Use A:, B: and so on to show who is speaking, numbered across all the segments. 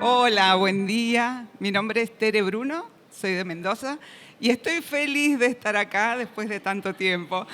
A: Hola, buen día. Mi nombre es Tere Bruno, soy de Mendoza y estoy feliz de estar acá después de tanto tiempo.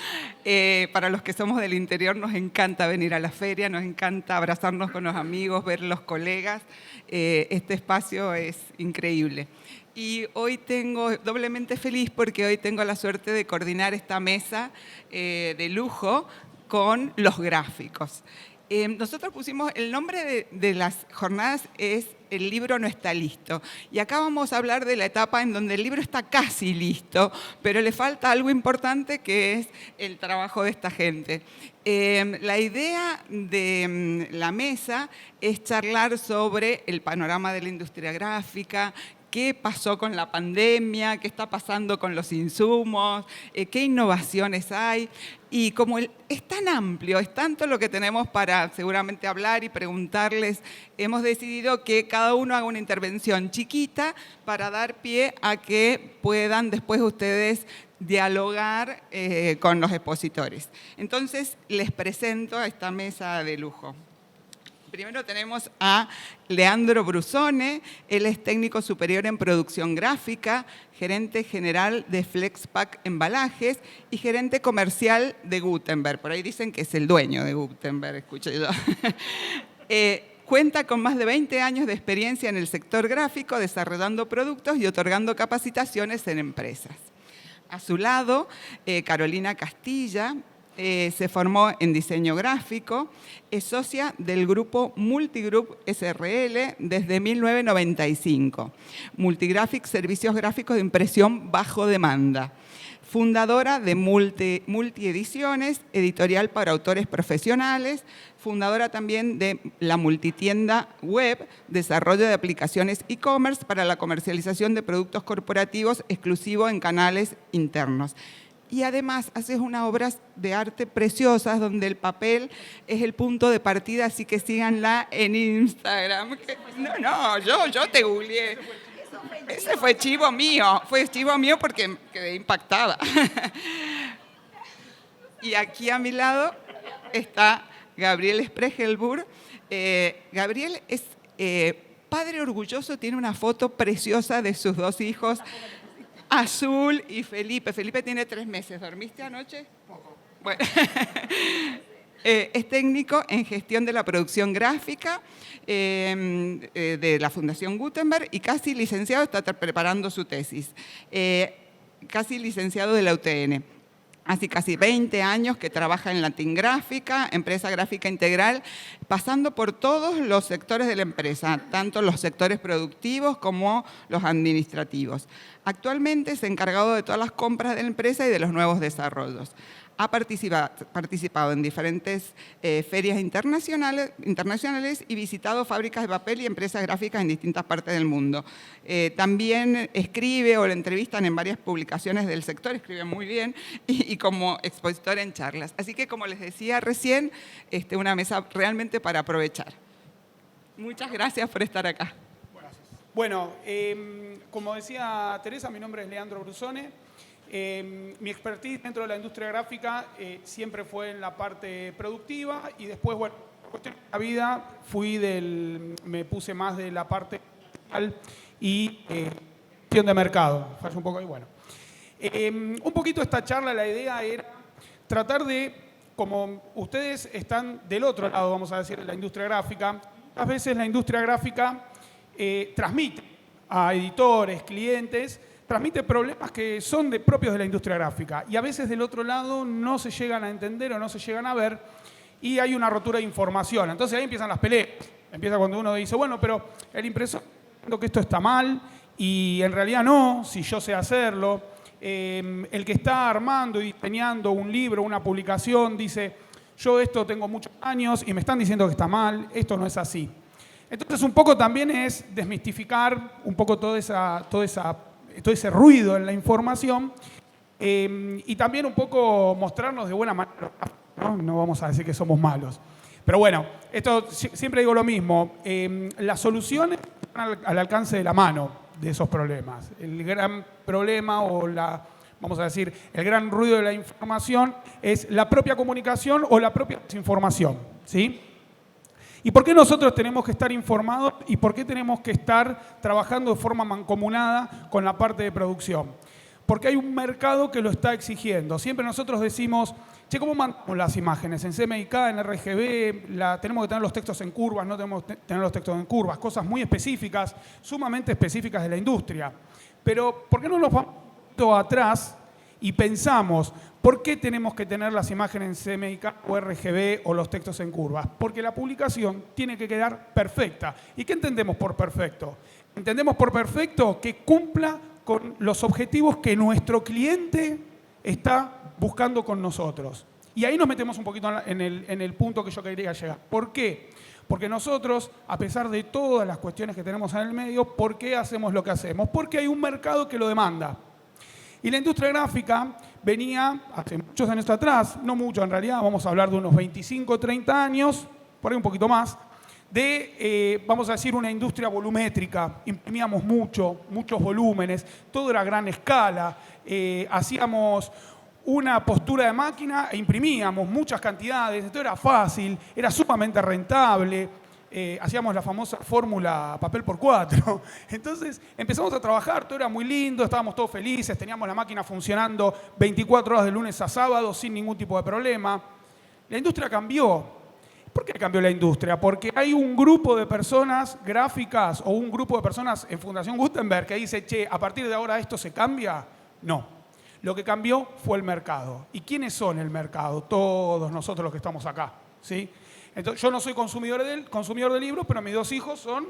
A: Para los que somos del interior nos encanta venir a la feria, nos encanta abrazarnos con los amigos, ver los colegas. Este espacio es increíble. Y hoy tengo doblemente feliz porque hoy tengo la suerte de coordinar esta mesa de lujo con los gráficos. Nosotros pusimos, el nombre de las jornadas es El libro no está listo. Y acá vamos a hablar de la etapa en donde el libro está casi listo, pero le falta algo importante que es el trabajo de esta gente. La idea de la mesa es charlar sobre el panorama de la industria gráfica, qué pasó con la pandemia, qué está pasando con los insumos, qué innovaciones hay. Y como es tan amplio, es tanto lo que tenemos para seguramente hablar y preguntarles, hemos decidido que cada uno haga una intervención chiquita para dar pie a que puedan después ustedes dialogar con los expositores. Entonces, les presento a esta mesa de lujo. Primero tenemos a Leandro Brusone, él es técnico superior en producción gráfica, gerente general de Flexpack Embalajes y gerente comercial de Gutenberg. Por ahí dicen que es el dueño de Gutenberg, escuché yo. Cuenta con más de 20 años de experiencia en el sector gráfico, desarrollando productos y otorgando capacitaciones en empresas. A su lado, Carolina Castilla, se formó en diseño gráfico, es socia del grupo Multigroup SRL desde 1995. Multigraphic, servicios gráficos de impresión bajo demanda. Fundadora de Multiediciones, editorial para autores profesionales, fundadora también de la multitienda web, desarrollo de aplicaciones e-commerce para la comercialización de productos corporativos exclusivos en canales internos. Y además haces unas obras de arte preciosas donde el papel es el punto de partida, así que síganla en Instagram. No, yo te googleé. Ese fue chivo mío porque quedé impactada. Y aquí a mi lado está Gabriel Spregelburg. Gabriel es padre orgulloso, tiene una foto preciosa de sus dos hijos, Azul y Felipe. Felipe tiene 3 meses. ¿Dormiste anoche? Poco. Bueno. Es técnico en gestión de la producción gráfica de la Fundación Gutenberg y casi licenciado, está preparando su tesis. Casi licenciado de la UTN. Hace casi 20 años que trabaja en Latin Gráfica, empresa gráfica integral, pasando por todos los sectores de la empresa, tanto los sectores productivos como los administrativos. Actualmente es encargado de todas las compras de la empresa y de los nuevos desarrollos. Ha participado en diferentes ferias internacionales y visitado fábricas de papel y empresas gráficas en distintas partes del mundo. También escribe o le entrevistan en varias publicaciones del sector, escribe muy bien, y como expositor en charlas. Así que, como les decía recién, una mesa realmente para aprovechar. Muchas gracias por estar acá.
B: Bueno, como decía Teresa, mi nombre es Leandro Brusone. Mi expertise dentro de la industria gráfica siempre fue en la parte productiva y después, bueno, por cuestiones de la vida me puse más de la parte y gestión de mercado. Falló un poco ahí, bueno. Un poquito esta charla, la idea era tratar de, como ustedes están del otro lado, vamos a decir, de la industria gráfica, a veces la industria gráfica transmite a editores, clientes, transmite problemas que son propios de la industria gráfica y a veces del otro lado no se llegan a entender o no se llegan a ver y hay una rotura de información. Entonces ahí empiezan las peleas. Empieza cuando uno dice, bueno, pero el impresor dice que esto está mal y en realidad no, si yo sé hacerlo. El que está armando y diseñando un libro, una publicación, dice, yo esto tengo muchos años y me están diciendo que está mal, esto no es así. Entonces un poco también es desmistificar un poco todo ese ruido en la información y también un poco mostrarnos de buena manera, ¿no? No vamos a decir que somos malos. Pero bueno, esto siempre digo lo mismo, las soluciones están al alcance de la mano de esos problemas. El gran problema vamos a decir, el gran ruido de la información es la propia comunicación o la propia desinformación, ¿sí? ¿Y por qué nosotros tenemos que estar informados y por qué tenemos que estar trabajando de forma mancomunada con la parte de producción? Porque hay un mercado que lo está exigiendo. Siempre nosotros decimos, che, ¿cómo mandamos las imágenes? En CMYK, en RGB, tenemos que tener los textos en curvas, no tenemos que tener los textos en curvas, cosas muy específicas, sumamente específicas de la industria. Pero, ¿por qué no nos vamos atrás y pensamos, ¿por qué tenemos que tener las imágenes en CMYK o RGB o los textos en curvas? Porque la publicación tiene que quedar perfecta. ¿Y qué entendemos por perfecto? Entendemos por perfecto que cumpla con los objetivos que nuestro cliente está buscando con nosotros. Y ahí nos metemos un poquito en el punto que yo quería llegar. ¿Por qué? Porque nosotros, a pesar de todas las cuestiones que tenemos en el medio, ¿por qué hacemos lo que hacemos? Porque hay un mercado que lo demanda. Y la industria gráfica venía, hace muchos años atrás, no mucho en realidad, vamos a hablar de unos 25, 30 años, por ahí un poquito más, de, vamos a decir, una industria volumétrica. Imprimíamos muchos volúmenes, todo era a gran escala, hacíamos una postura de máquina e imprimíamos muchas cantidades, esto era fácil, era sumamente rentable, hacíamos la famosa fórmula papel por 4. Entonces empezamos a trabajar, todo era muy lindo, estábamos todos felices, teníamos la máquina funcionando 24 horas de lunes a sábado sin ningún tipo de problema. La industria cambió. ¿Por qué cambió la industria? Porque hay un grupo de personas gráficas o un grupo de personas en Fundación Gutenberg que dice, che, a partir de ahora esto se cambia. No. Lo que cambió fue el mercado. ¿Y quiénes son el mercado? Todos nosotros los que estamos acá, ¿sí? Entonces, yo no soy consumidor de libros, pero mis dos hijos son,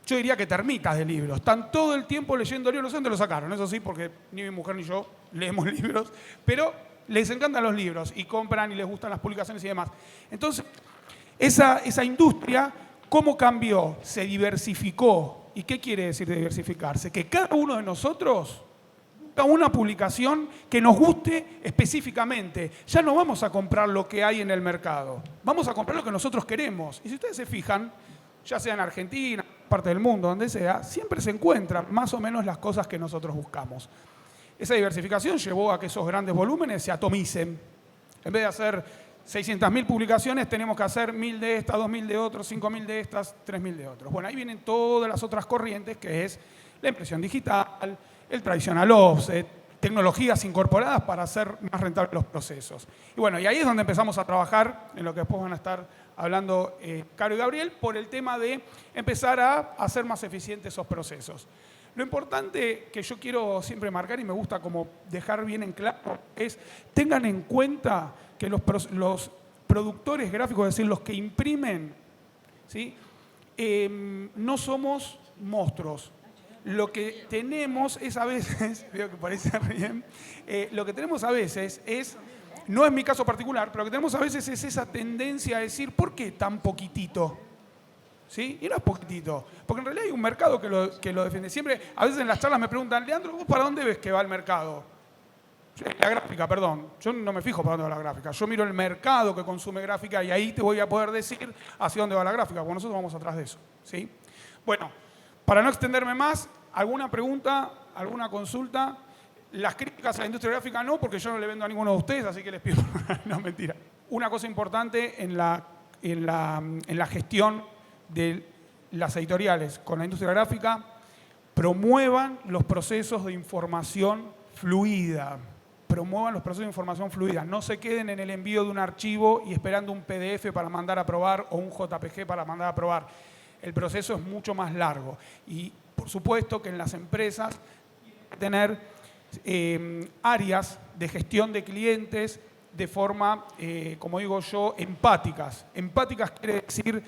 B: yo diría que termitas de libros. Están todo el tiempo leyendo libros. No sé dónde lo sacaron, eso sí, porque ni mi mujer ni yo leemos libros, pero les encantan los libros y compran y les gustan las publicaciones y demás. Entonces, esa industria, ¿cómo cambió? Se diversificó. ¿Y qué quiere decir diversificarse? Que cada uno de nosotros busca una publicación que nos guste específicamente. Ya no vamos a comprar lo que hay en el mercado. Vamos a comprar lo que nosotros queremos. Y si ustedes se fijan, ya sea en Argentina, parte del mundo, donde sea, siempre se encuentran más o menos las cosas que nosotros buscamos. Esa diversificación llevó a que esos grandes volúmenes se atomicen. En vez de hacer 600.000 publicaciones, tenemos que hacer 1.000 de estas, 2.000 de otros, 5.000 de estas, 3.000 de otros. Bueno, ahí vienen todas las otras corrientes, que es la impresión digital, el tradicional offset, tecnologías incorporadas para hacer más rentables los procesos. Y bueno, y ahí es donde empezamos a trabajar, en lo que después van a estar hablando Caro y Gabriel, por el tema de empezar a hacer más eficientes esos procesos. Lo importante que yo quiero siempre marcar, y me gusta como dejar bien en claro, es tengan en cuenta que los productores gráficos, es decir, los que imprimen, ¿sí? No somos monstruos. Lo que tenemos es a veces, veo que parece bien, lo que tenemos a veces es, no es mi caso particular, pero lo que tenemos a veces es esa tendencia a decir, ¿por qué tan poquitito? ¿Sí? Y no es poquitito, porque en realidad hay un mercado que lo defiende. Siempre, a veces en las charlas me preguntan, Leandro, ¿vos para dónde ves que va el mercado? La gráfica, perdón. Yo no me fijo para dónde va la gráfica. Yo miro el mercado que consume gráfica y ahí te voy a poder decir hacia dónde va la gráfica, porque nosotros vamos atrás de eso, ¿sí? Bueno, para no extenderme más, ¿alguna pregunta, alguna consulta? Las críticas a la industria gráfica no, porque yo no le vendo a ninguno de ustedes, así que les pido, no, mentira. Una cosa importante en la gestión de las editoriales con la industria gráfica, promuevan los procesos de información fluida. Promuevan los procesos de información fluida. No se queden en el envío de un archivo y esperando un PDF para mandar a probar o un JPG para mandar a probar. El proceso es mucho más largo. Y por supuesto que en las empresas tienen que tener áreas de gestión de clientes de forma, como digo yo, empáticas. Empáticas quiere decir,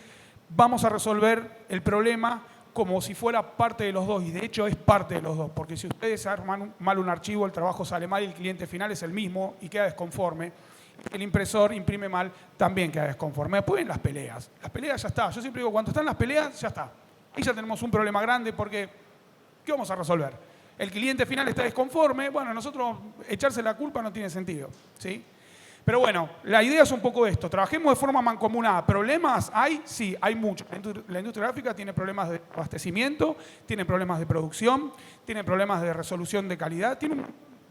B: vamos a resolver el problema como si fuera parte de los dos, y de hecho es parte de los dos, porque si ustedes arman mal un archivo, el trabajo sale mal y el cliente final es el mismo y queda desconforme. El impresor imprime mal, también queda desconforme. Después en las peleas ya está. Yo siempre digo, cuando están las peleas, ya está. Ahí ya tenemos un problema grande porque, ¿qué vamos a resolver? El cliente final está desconforme, bueno, nosotros echarse la culpa no tiene sentido, ¿sí? Pero bueno, la idea es un poco esto. Trabajemos de forma mancomunada. ¿Problemas hay? Sí, hay muchos. La industria gráfica tiene problemas de abastecimiento, tiene problemas de producción, tiene problemas de resolución de calidad, tiene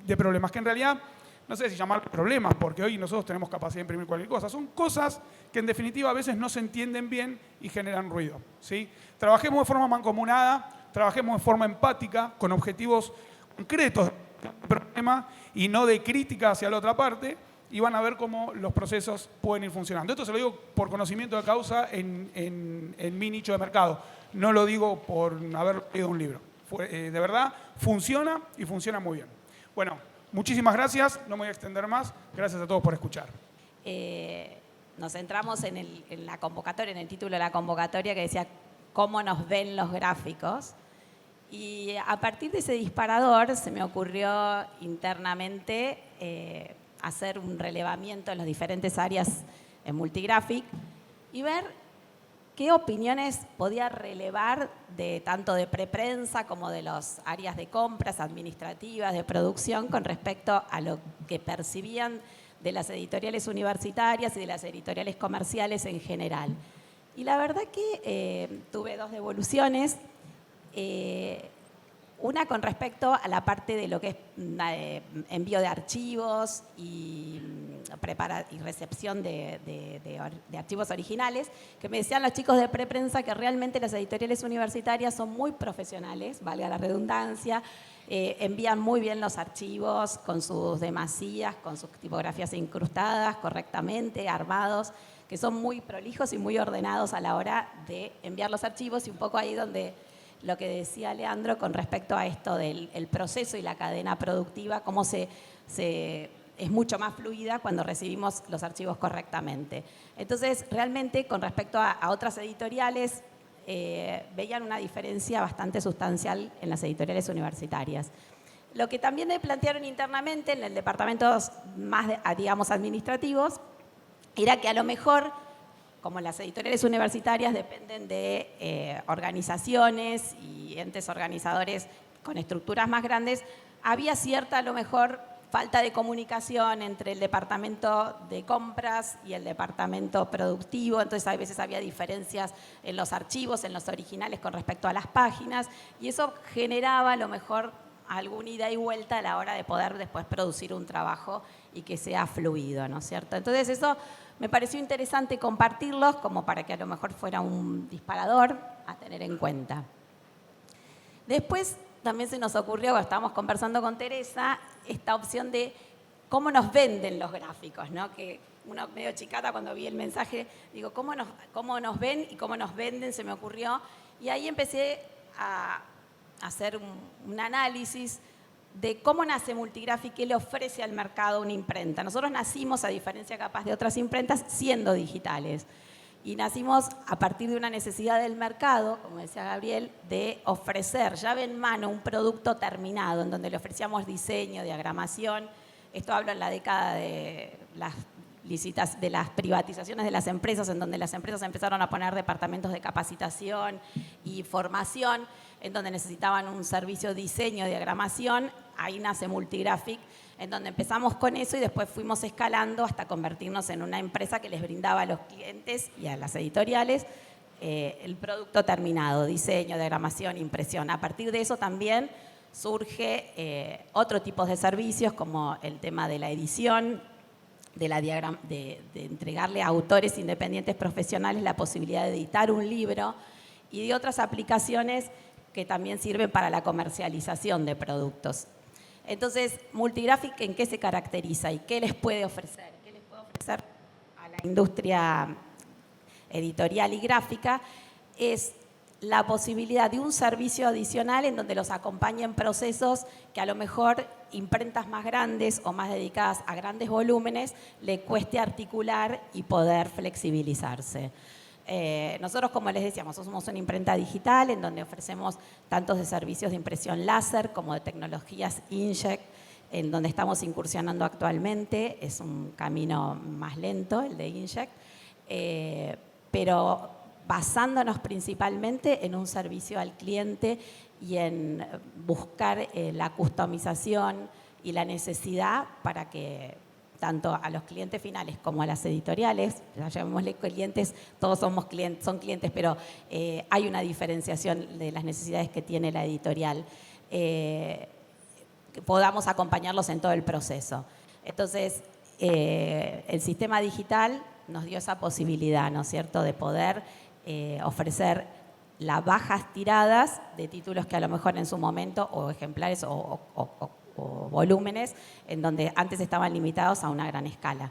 B: de problemas que en realidad no sé si llamar problemas, porque hoy nosotros tenemos capacidad de imprimir cualquier cosa. Son cosas que en definitiva a veces no se entienden bien y generan ruido, ¿sí? Trabajemos de forma mancomunada, trabajemos de forma empática, con objetivos concretos del problema y no de crítica hacia la otra parte, y van a ver cómo los procesos pueden ir funcionando. Esto se lo digo por conocimiento de causa en mi nicho de mercado. No lo digo por haber leído un libro. De verdad, funciona y funciona muy bien. Bueno, muchísimas gracias. No me voy a extender más. Gracias a todos por escuchar.
C: Nos centramos en la convocatoria, en el título de la convocatoria que decía ¿cómo nos ven los gráficos? Y a partir de ese disparador se me ocurrió internamente hacer un relevamiento en las diferentes áreas en Multigraphic y ver qué opiniones podía relevar tanto de preprensa como de las áreas de compras, administrativas, de producción, con respecto a lo que percibían de las editoriales universitarias y de las editoriales comerciales en general. Y la verdad que tuve dos devoluciones. Una con respecto a la parte de lo que es envío de archivos y recepción de archivos originales, que me decían los chicos de preprensa que realmente las editoriales universitarias son muy profesionales, valga la redundancia, envían muy bien los archivos con sus demasías, con sus tipografías incrustadas correctamente, armados, que son muy prolijos y muy ordenados a la hora de enviar los archivos, y un poco ahí donde lo que decía Leandro con respecto a esto del proceso y la cadena productiva, cómo es mucho más fluida cuando recibimos los archivos correctamente. Entonces, realmente, con respecto a otras editoriales, veían una diferencia bastante sustancial en las editoriales universitarias. Lo que también me plantearon internamente en el departamento más, digamos, administrativos, era que a lo mejor, como las editoriales universitarias dependen de organizaciones y entes organizadores con estructuras más grandes, había cierta, a lo mejor, falta de comunicación entre el departamento de compras y el departamento productivo. Entonces, a veces había diferencias en los archivos, en los originales con respecto a las páginas, y eso generaba, a lo mejor, alguna ida y vuelta a la hora de poder después producir un trabajo y que sea fluido, ¿no es cierto? Entonces, eso me pareció interesante compartirlos como para que a lo mejor fuera un disparador a tener en cuenta. Después también se nos ocurrió, cuando estábamos conversando con Teresa, esta opción de cómo nos venden los gráficos, ¿no? Que uno medio chicata cuando vi el mensaje, digo, ¿cómo nos ven y cómo nos venden? Se me ocurrió. Y ahí empecé a hacer un análisis de cómo nace Multigraphic, qué le ofrece al mercado una imprenta. Nosotros nacimos, a diferencia capaz de otras imprentas, siendo digitales. Y nacimos a partir de una necesidad del mercado, como decía Gabriel, de ofrecer llave en mano un producto terminado, en donde le ofrecíamos diseño, diagramación. Esto hablo en la década de las privatizaciones de las empresas, en donde las empresas empezaron a poner departamentos de capacitación y formación, en donde necesitaban un servicio de diseño, diagramación. Ahí nace Multigraphic, en donde empezamos con eso y después fuimos escalando hasta convertirnos en una empresa que les brindaba a los clientes y a las editoriales el producto terminado, diseño, diagramación, impresión. A partir de eso también surge otro tipo de servicios, como el tema de la edición, de entregarle a autores independientes profesionales la posibilidad de editar un libro, y de otras aplicaciones que también sirven para la comercialización de productos. Entonces, Multigraphic, ¿en qué se caracteriza y qué les puede ofrecer? ¿Qué les puede ofrecer a la industria editorial y gráfica? Es la posibilidad de un servicio adicional en donde los acompañen procesos que a lo mejor imprentas más grandes o más dedicadas a grandes volúmenes le cueste articular y poder flexibilizarse. Nosotros, como les decíamos, somos una imprenta digital en donde ofrecemos tantos de servicios de impresión láser como de tecnologías inkjet, en donde estamos incursionando actualmente. Es un camino más lento el de inkjet, pero basándonos principalmente en un servicio al cliente y en buscar la customización y la necesidad para que tanto a los clientes finales como a las editoriales, llamémosle clientes, todos somos clientes, son clientes, pero hay una diferenciación de las necesidades que tiene la editorial, que podamos acompañarlos en todo el proceso. Entonces, el sistema digital nos dio esa posibilidad, ¿no es cierto?, de poder ofrecer las bajas tiradas de títulos que a lo mejor en su momento, o ejemplares o volúmenes, en donde antes estaban limitados a una gran escala.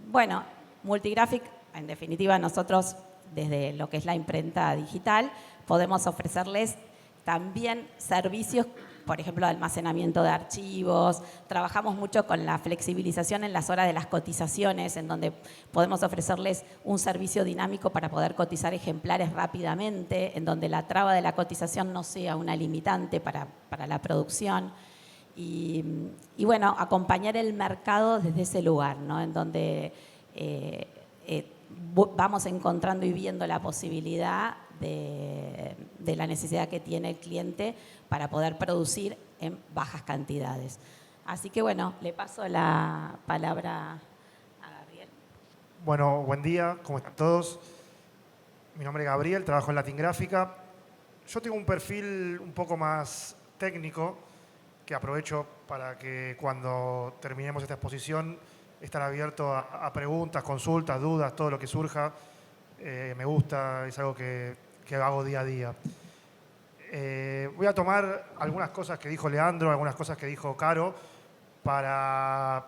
C: Bueno, Multigraphic, en definitiva, nosotros desde lo que es la imprenta digital podemos ofrecerles también servicios, por ejemplo, de almacenamiento de archivos. Trabajamos mucho con la flexibilización en las horas de las cotizaciones, en donde podemos ofrecerles un servicio dinámico para poder cotizar ejemplares rápidamente, en donde la traba de la cotización no sea una limitante para la producción. Y bueno, acompañar el mercado desde ese lugar, ¿no?, en donde vamos encontrando y viendo la posibilidad de la necesidad que tiene el cliente para poder producir en bajas cantidades. Así que bueno, le paso la palabra a Gabriel.
D: Bueno, buen día, ¿cómo están todos? Mi nombre es Gabriel, trabajo en Latin Gráfica. Yo tengo un perfil un poco más técnico que aprovecho para que cuando terminemos esta exposición estar abierto a preguntas, consultas, dudas, todo lo que surja. Me gusta, es algo que hago día a día. Voy a tomar algunas cosas que dijo Leandro, algunas cosas que dijo Caro, para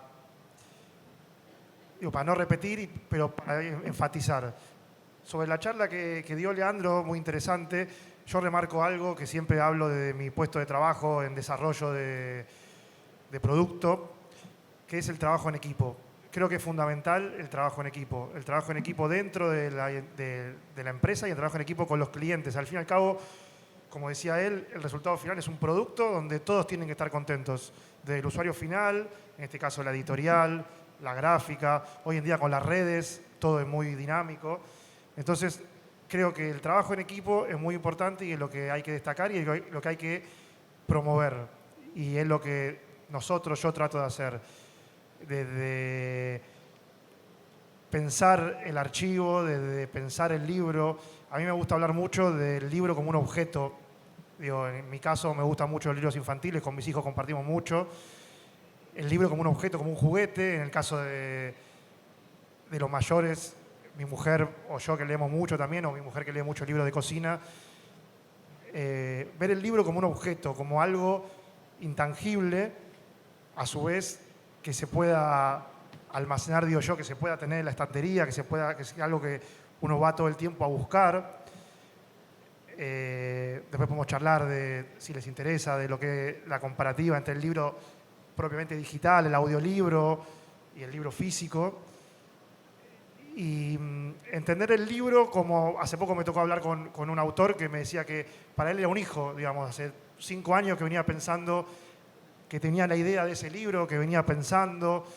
D: no repetir, pero para enfatizar. Sobre la charla que dio Leandro, muy interesante, yo remarco algo que siempre hablo de mi puesto de trabajo en desarrollo de producto, que es el trabajo en equipo. Creo que es fundamental el trabajo en equipo. El trabajo en equipo dentro de la empresa y el trabajo en equipo con los clientes. Al fin y al cabo, como decía él, el resultado final es un producto donde todos tienen que estar contentos. Desde el usuario final, en este caso la editorial, la gráfica, hoy en día con las redes, todo es muy dinámico. Entonces, creo que el trabajo en equipo es muy importante y es lo que hay que destacar y es lo que hay que promover. Y es lo que yo trato de hacer. Desde pensar el archivo, desde pensar el libro. A mí me gusta hablar mucho del libro como un objeto. En mi caso me gustan mucho los libros infantiles, con mis hijos compartimos mucho. El libro como un objeto, como un juguete. En el caso de los mayores, mi mujer o yo que leemos mucho también, o mi mujer que lee mucho libros de cocina. Ver el libro como un objeto, como algo intangible, a su vez que se pueda almacenar, digo yo, que se pueda tener en la estantería, que sea algo que uno va todo el tiempo a buscar. Después podemos charlar de, si les interesa, de lo que la comparativa entre el libro propiamente digital, el audiolibro y el libro físico. Y entender el libro como, hace poco me tocó hablar con un autor que me decía que para él era un hijo, digamos, hace 5 años que venía pensando, que tenía la idea de ese libro, que venía pensando,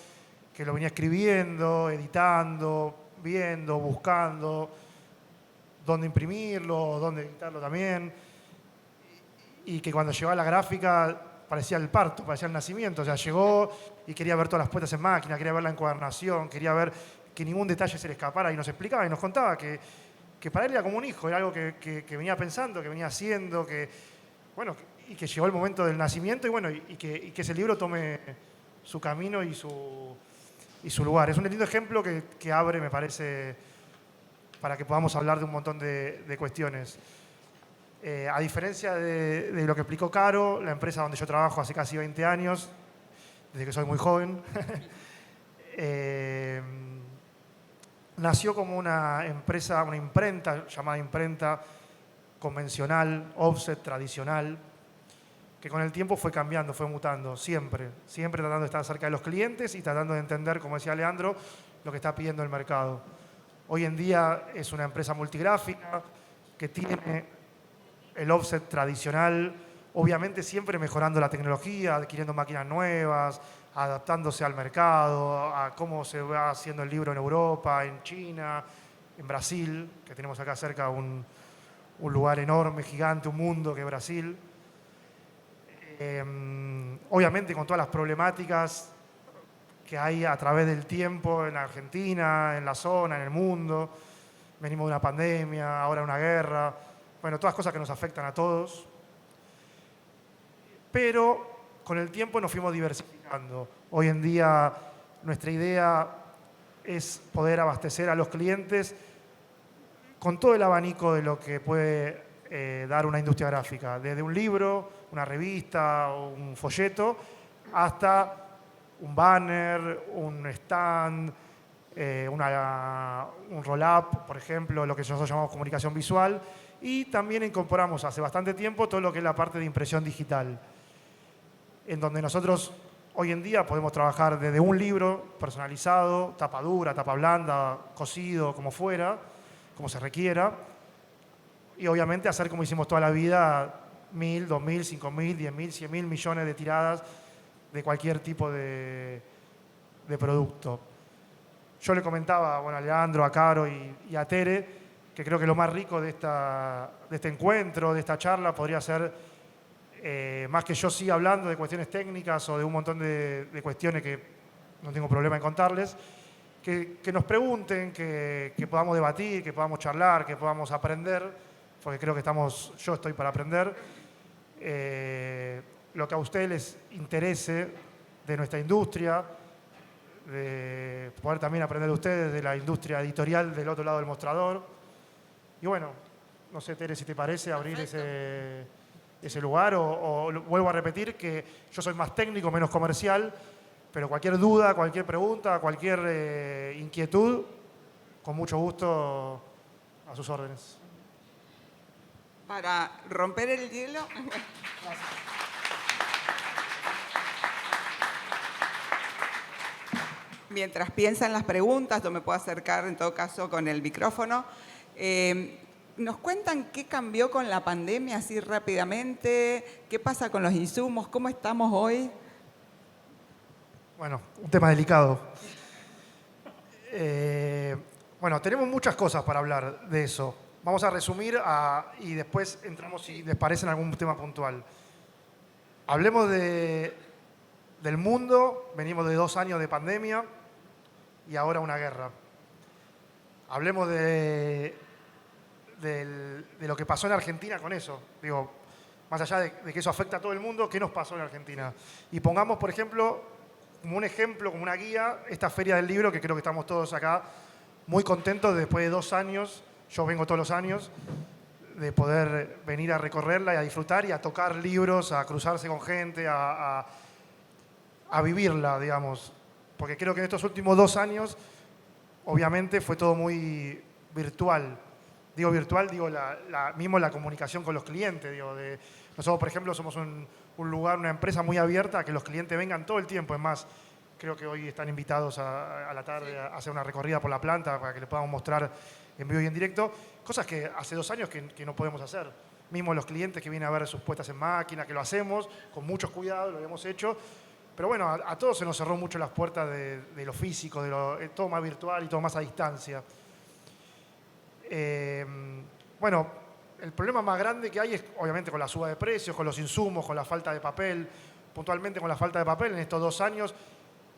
D: que lo venía escribiendo, editando, viendo, buscando dónde imprimirlo, dónde editarlo también, y que cuando llegó a la gráfica parecía el parto, parecía el nacimiento, o sea, llegó y quería ver todas las puestas en máquina, quería ver la encuadernación, quería ver que ningún detalle se le escapara, y nos explicaba y nos contaba que para él era como un hijo, era algo que venía pensando, que venía haciendo, y que llegó el momento del nacimiento, y que ese libro tome su camino y su lugar. Es un lindo ejemplo que abre, me parece, para que podamos hablar de un montón de cuestiones. A diferencia de lo que explicó Caro, la empresa donde yo trabajo hace casi 20 años, desde que soy muy joven, nació como una empresa, una imprenta llamada imprenta convencional, offset, tradicional, que con el tiempo fue cambiando, fue mutando, siempre tratando de estar cerca de los clientes y tratando de entender, como decía Leandro, lo que está pidiendo el mercado. Hoy en día es una empresa multigráfica que tiene el offset tradicional, obviamente siempre mejorando la tecnología, adquiriendo máquinas nuevas, adaptándose al mercado, a cómo se va haciendo el libro en Europa, en China, en Brasil, que tenemos acá cerca un lugar enorme, gigante, un mundo que es Brasil. Obviamente con todas las problemáticas que hay a través del tiempo en Argentina, en la zona, en el mundo. Venimos de una pandemia, ahora una guerra. Bueno, todas cosas que nos afectan a todos. Pero con el tiempo nos fuimos diversificando. Hoy en día nuestra idea es poder abastecer a los clientes con todo el abanico de lo que puede dar una industria gráfica, desde un libro, una revista o un folleto, hasta un banner, un stand, un roll-up, por ejemplo, lo que nosotros llamamos comunicación visual, y también incorporamos hace bastante tiempo todo lo que es la parte de impresión digital, en donde nosotros hoy en día podemos trabajar desde un libro personalizado, tapa dura, tapa blanda, cosido, como fuera, como se requiera, y obviamente hacer como hicimos toda la vida, 1.000, 2.000, 5.000, 10.000, 100.000 millones de tiradas de cualquier tipo de producto. Yo le comentaba a Leandro, a Caro y a Tere que creo que lo más rico de este encuentro, de esta charla, podría ser, más que yo siga hablando de cuestiones técnicas o de un montón de cuestiones que no tengo problema en contarles, que nos pregunten, que podamos debatir, que podamos charlar, que podamos aprender, porque creo que yo estoy para aprender, lo que a ustedes les interese de nuestra industria, de poder también aprender de ustedes de la industria editorial del otro lado del mostrador. Y bueno, no sé, Tere, si te parece abrir ese lugar o vuelvo a repetir que yo soy más técnico, menos comercial, pero cualquier duda, cualquier pregunta, cualquier inquietud, con mucho gusto a sus órdenes.
A: Para romper el hielo. Mientras piensan las preguntas, yo me puedo acercar en todo caso con el micrófono. ¿Nos cuentan qué cambió con la pandemia así rápidamente? ¿Qué pasa con los insumos? ¿Cómo estamos hoy?
D: Bueno, un tema delicado. Bueno, tenemos muchas cosas para hablar de eso. Vamos a resumir y después entramos, si les parece, en algún tema puntual. Hablemos del mundo. Venimos de 2 años de pandemia y ahora una guerra. Hablemos de lo que pasó en Argentina con eso. Digo, más allá de que eso afecta a todo el mundo, ¿qué nos pasó en Argentina? Y pongamos, por ejemplo, como un ejemplo, como una guía, esta Feria del Libro, que creo que estamos todos acá muy contentos después de 2 años. Yo vengo todos los años de poder venir a recorrerla y a disfrutar y a tocar libros, a cruzarse con gente, a vivirla, digamos. Porque creo que en estos últimos 2 años, obviamente, fue todo muy virtual. Digo virtual, digo mismo la comunicación con los clientes. Nosotros, por ejemplo, somos un lugar, una empresa muy abierta a que los clientes vengan todo el tiempo. Es más, creo que hoy están invitados a la tarde a hacer una recorrida por la planta para que les podamos mostrar en vivo y en directo, cosas que hace 2 años que no podemos hacer. Mismo los clientes que vienen a ver sus puestas en máquina, que lo hacemos con mucho cuidado, lo hemos hecho. Pero bueno, a todos se nos cerró mucho las puertas de lo físico, todo más virtual y todo más a distancia. Bueno, el problema más grande que hay es obviamente con la suba de precios, con los insumos, con la falta de papel, puntualmente con la falta de papel en estos 2 años.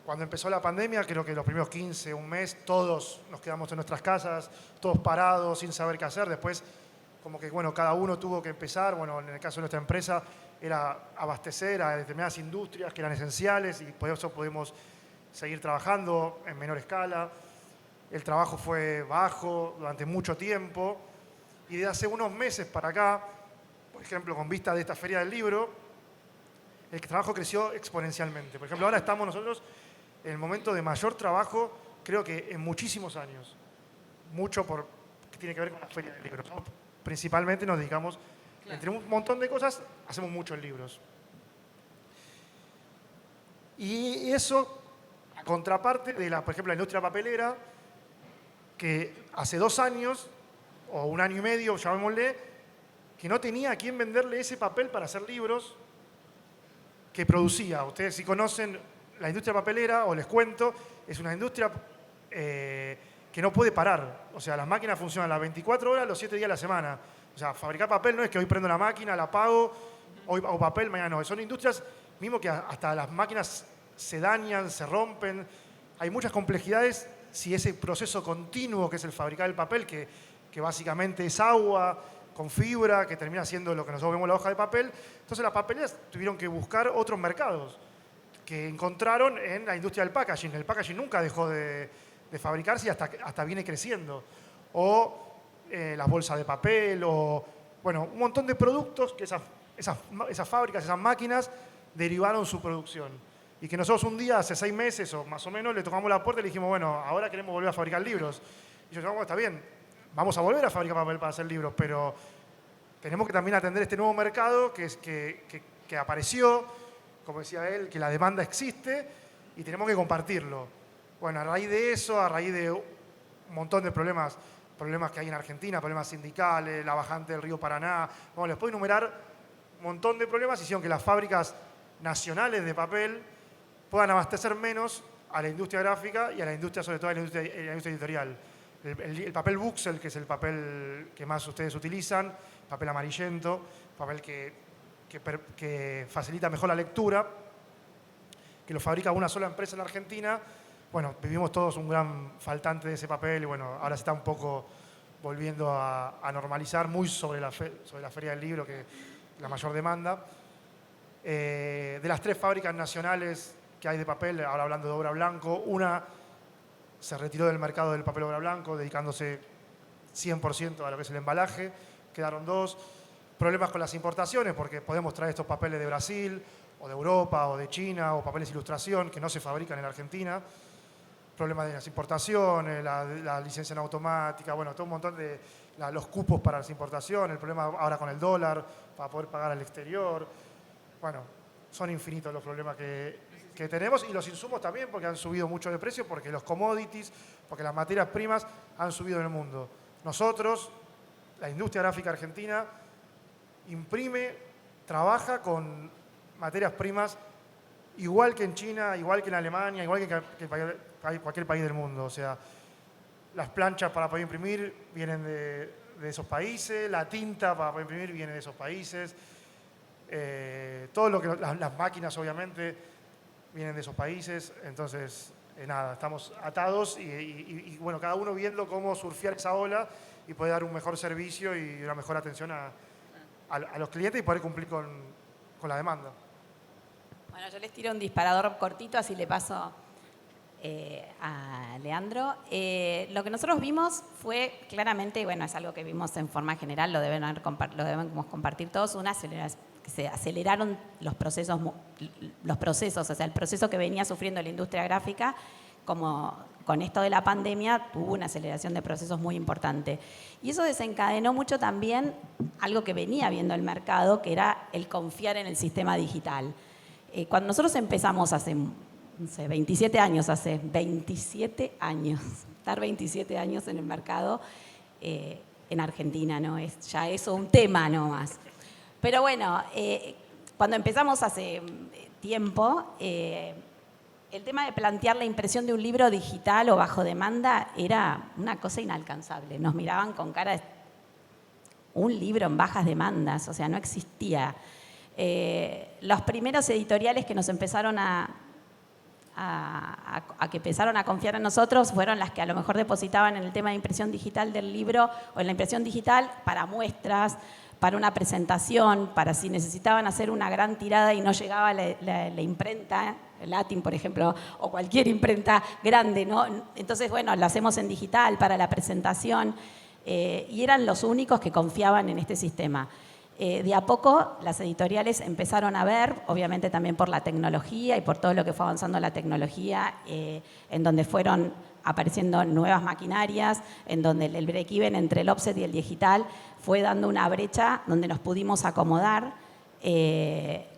D: Cuando empezó la pandemia, creo que los primeros 15, un mes, todos nos quedamos en nuestras casas, todos parados, sin saber qué hacer. Después, como que, bueno, cada uno tuvo que empezar. Bueno, en el caso de nuestra empresa, era abastecer a determinadas industrias que eran esenciales y por eso pudimos seguir trabajando en menor escala. El trabajo fue bajo durante mucho tiempo y desde hace unos meses para acá, por ejemplo, con vista de esta Feria del Libro, el trabajo creció exponencialmente. Por ejemplo, ahora estamos nosotros en el momento de mayor trabajo, creo que en muchísimos años. Mucho que tiene que ver con la Feria del Libro. Nosotros principalmente nos dedicamos, entre un montón de cosas, hacemos mucho en libros. Y eso, a contraparte de, por ejemplo, la industria papelera, que hace 2 años, o 1 año y medio, llamémosle, que no tenía a quién venderle ese papel para hacer libros que producía. Ustedes si conocen la industria papelera, o les cuento, es una industria que no puede parar. O sea, las máquinas funcionan las 24 horas, los 7 días de la semana. O sea, fabricar papel no es que hoy prendo la máquina, la apago, hoy hago papel, mañana no. Son industrias, mismo que hasta las máquinas se dañan, se rompen. Hay muchas complejidades si ese proceso continuo que es el fabricar el papel, que básicamente es agua con fibra, que termina siendo lo que nosotros vemos en la hoja de papel. Entonces las papeleras tuvieron que buscar otros mercados que encontraron en la industria del packaging. El packaging nunca dejó de fabricarse y hasta viene creciendo. O las bolsas de papel, o bueno, un montón de productos que esas fábricas, esas máquinas, derivaron su producción. Y que nosotros un día, hace 6 meses o más o menos, le tocamos la puerta y le dijimos, bueno, ahora queremos volver a fabricar libros. Y yo, bueno, está bien, vamos a volver a fabricar papel para hacer libros, pero tenemos que también atender este nuevo mercado que apareció, como decía él, que la demanda existe y tenemos que compartirlo. Bueno, a raíz de eso, a raíz de un montón de problemas que hay en Argentina, problemas sindicales, la bajante del río Paraná, bueno, les puedo enumerar un montón de problemas, hicieron que las fábricas nacionales de papel puedan abastecer menos a la industria gráfica y a la industria, sobre todo a la industria editorial. El papel Buxel, que es el papel que más ustedes utilizan, papel amarillento, papel que facilita mejor la lectura, que lo fabrica una sola empresa en la Argentina. Bueno, vivimos todos un gran faltante de ese papel y bueno, ahora se está un poco volviendo a normalizar, muy sobre la Feria del Libro, que es la mayor demanda. De las 3 fábricas nacionales que hay de papel, ahora hablando de Obra Blanco, una se retiró del mercado del papel Obra Blanco, dedicándose 100% a lo que es el embalaje. Quedaron 2. Problemas con las importaciones, porque podemos traer estos papeles de Brasil, o de Europa, o de China, o papeles de ilustración que no se fabrican en Argentina. Problemas de las importaciones, la licencia en automática, bueno, todo un montón de los cupos para las importaciones, el problema ahora con el dólar, para poder pagar al exterior. Bueno, son infinitos los problemas que tenemos y los insumos también, porque han subido mucho de precio, porque los commodities, porque las materias primas han subido en el mundo. Nosotros, la industria gráfica argentina, imprime, trabaja con materias primas igual que en China, igual que en Alemania, igual que cualquier país del mundo. O sea, las planchas para poder imprimir vienen de esos países, la tinta para poder imprimir viene de esos países, todo lo que las máquinas obviamente vienen de esos países. Entonces, nada, estamos atados y bueno, cada uno viendo cómo surfear esa ola y poder dar un mejor servicio y una mejor atención a los clientes y poder cumplir con la demanda.
C: Bueno, yo les tiro un disparador cortito, así le paso a Leandro. Lo que nosotros vimos fue claramente, bueno, es algo que vimos en forma general, lo debemos compartir todos, que se aceleraron los procesos, o sea, el proceso que venía sufriendo la industria gráfica, como con esto de la pandemia, tuvo una aceleración de procesos muy importante. Y eso desencadenó mucho también algo que venía viendo el mercado, que era el confiar en el sistema digital. Cuando nosotros empezamos hace, no sé, 27 años, estar 27 años en el mercado en Argentina, ¿no? Es ya eso un tema nomás. Pero bueno, cuando empezamos hace tiempo, el tema de plantear la impresión de un libro digital o bajo demanda era una cosa inalcanzable. Nos miraban con cara de un libro en bajas demandas, o sea, no existía. Los primeros editoriales que nos empezaron que empezaron a confiar en nosotros fueron las que a lo mejor depositaban en el tema de impresión digital del libro o en la impresión digital para muestras, para una presentación, para si necesitaban hacer una gran tirada y no llegaba la imprenta, el Latin, por ejemplo, o cualquier imprenta grande, ¿no? Entonces, bueno, lo hacemos en digital para la presentación y eran los únicos que confiaban en este sistema. De a poco las editoriales empezaron a ver, obviamente también por la tecnología y por todo lo que fue avanzando la tecnología, en donde fueron apareciendo nuevas maquinarias, en donde el break-even entre el offset y el digital fue dando una brecha donde nos pudimos acomodar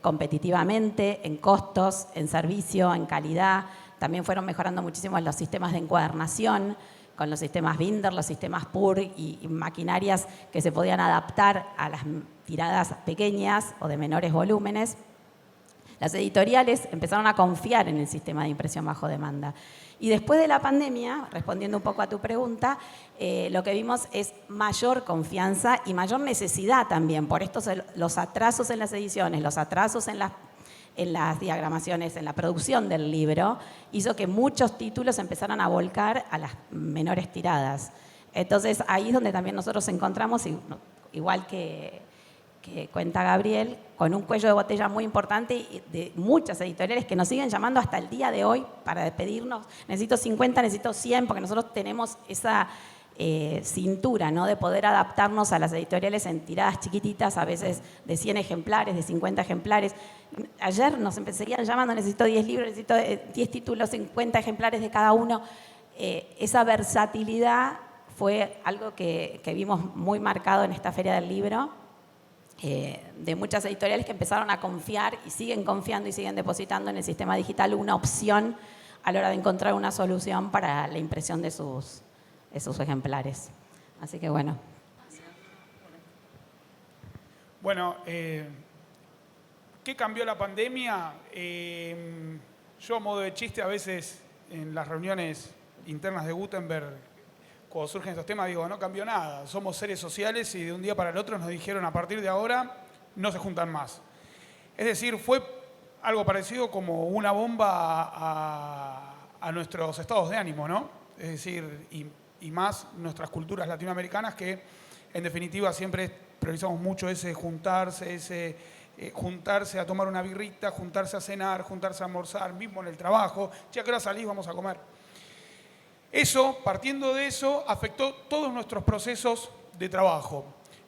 C: competitivamente en costos, en servicio, en calidad. También fueron mejorando muchísimo los sistemas de encuadernación, con los sistemas Binder, los sistemas PUR y maquinarias que se podían adaptar a las tiradas pequeñas o de menores volúmenes. Las editoriales empezaron a confiar en el sistema de impresión bajo demanda. Y después de la pandemia, respondiendo un poco a tu pregunta, lo que vimos es mayor confianza y mayor necesidad también. Por estos los atrasos en las ediciones, los atrasos en las diagramaciones, en la producción del libro, hizo que muchos títulos empezaran a volcar a las menores tiradas. Entonces, ahí es donde también nosotros encontramos, igual que que cuenta Gabriel, con un cuello de botella muy importante y de muchas editoriales que nos siguen llamando hasta el día de hoy para pedirnos, necesito 50, necesito 100, porque nosotros tenemos esa cintura, ¿no?, de poder adaptarnos a las editoriales en tiradas chiquititas, a veces de 100 ejemplares, de 50 ejemplares. Ayer nos seguían llamando, necesito 10 libros, necesito 10 títulos, 50 ejemplares de cada uno. Esa versatilidad fue algo que vimos muy marcado en esta Feria del Libro, de muchas editoriales que empezaron a confiar y siguen confiando y siguen depositando en el sistema digital una opción a la hora de encontrar una solución para la impresión de sus ejemplares. Así que bueno.
B: Bueno, ¿qué cambió la pandemia? Yo a modo de chiste a veces en las reuniones internas de Gutenberg, cuando surgen estos temas, digo, no cambió nada. Somos seres sociales y de un día para el otro nos dijeron a partir de ahora no se juntan más. Es decir, fue algo parecido como una bomba a nuestros estados de ánimo, ¿no? Es decir, y más nuestras culturas latinoamericanas que en definitiva siempre priorizamos mucho ese juntarse, juntarse a tomar una birrita, juntarse a cenar, juntarse a almorzar, mismo en el trabajo. Che, ¿a qué hora salís? Vamos a comer. Eso, partiendo de eso, afectó todos nuestros procesos de trabajo.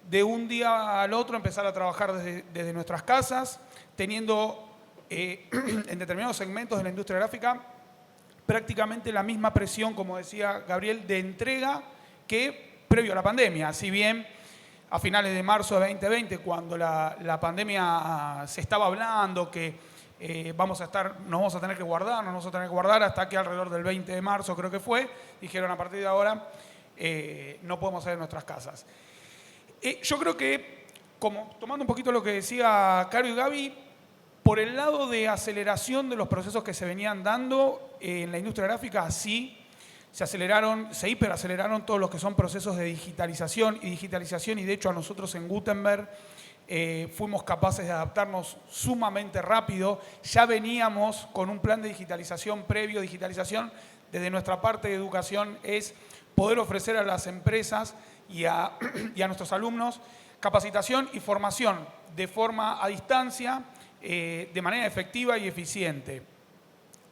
B: De un día al otro empezar a trabajar desde nuestras casas, teniendo en determinados segmentos de la industria gráfica prácticamente la misma presión, como decía Gabriel, de entrega que previo a la pandemia. Si bien a finales de marzo de 2020, cuando la pandemia se estaba hablando que nos vamos a tener que guardar hasta que alrededor del 20 de marzo, creo que fue, dijeron a partir de ahora no podemos salir de nuestras casas. Yo creo que, como tomando un poquito lo que decía Caro y Gaby, por el lado de aceleración de los procesos que se venían dando en la industria gráfica, sí, se hiperaceleraron todos los que son procesos de digitalización, y de hecho a nosotros en Gutenberg fuimos capaces de adaptarnos sumamente rápido. Ya veníamos con un plan de digitalización previo. Digitalización desde nuestra parte de educación es poder ofrecer a las empresas y a nuestros alumnos capacitación y formación de forma a distancia, de manera efectiva y eficiente.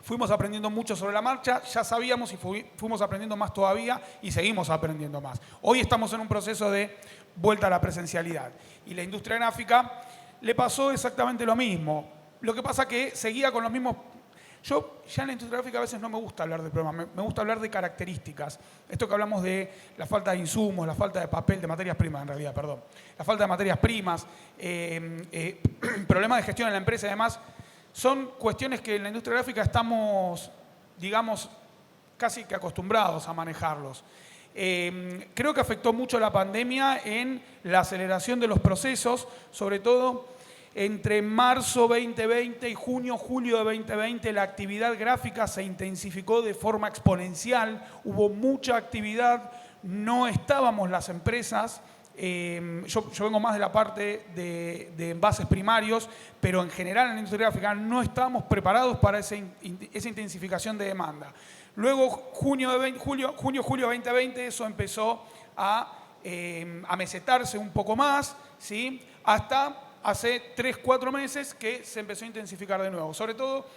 B: Fuimos aprendiendo mucho sobre la marcha, ya sabíamos y fuimos aprendiendo más todavía y seguimos aprendiendo más. Hoy estamos en un proceso de vuelta a la presencialidad y la industria gráfica le pasó exactamente lo mismo. Lo que pasa que seguía con los mismos... Yo ya en la industria gráfica a veces no me gusta hablar de problemas, me gusta hablar de características. Esto que hablamos de la falta de insumos, la falta de papel, de materias primas en realidad, perdón. La falta de materias primas, problemas de gestión en la empresa y demás, son cuestiones que en la industria gráfica estamos, digamos, casi que acostumbrados a manejarlos. Creo que afectó mucho la pandemia en la aceleración de los procesos, sobre todo entre marzo 2020 y julio de 2020, la actividad gráfica se intensificó de forma exponencial, hubo mucha actividad, no estábamos las empresas. Yo vengo más de la parte de envases primarios, pero en general en la industria gráfica no estábamos preparados para esa intensificación de demanda. Luego, julio 2020, eso empezó a mesetarse un poco más, ¿sí? Hasta hace 3-4 meses que se empezó a intensificar de nuevo. Sobre todo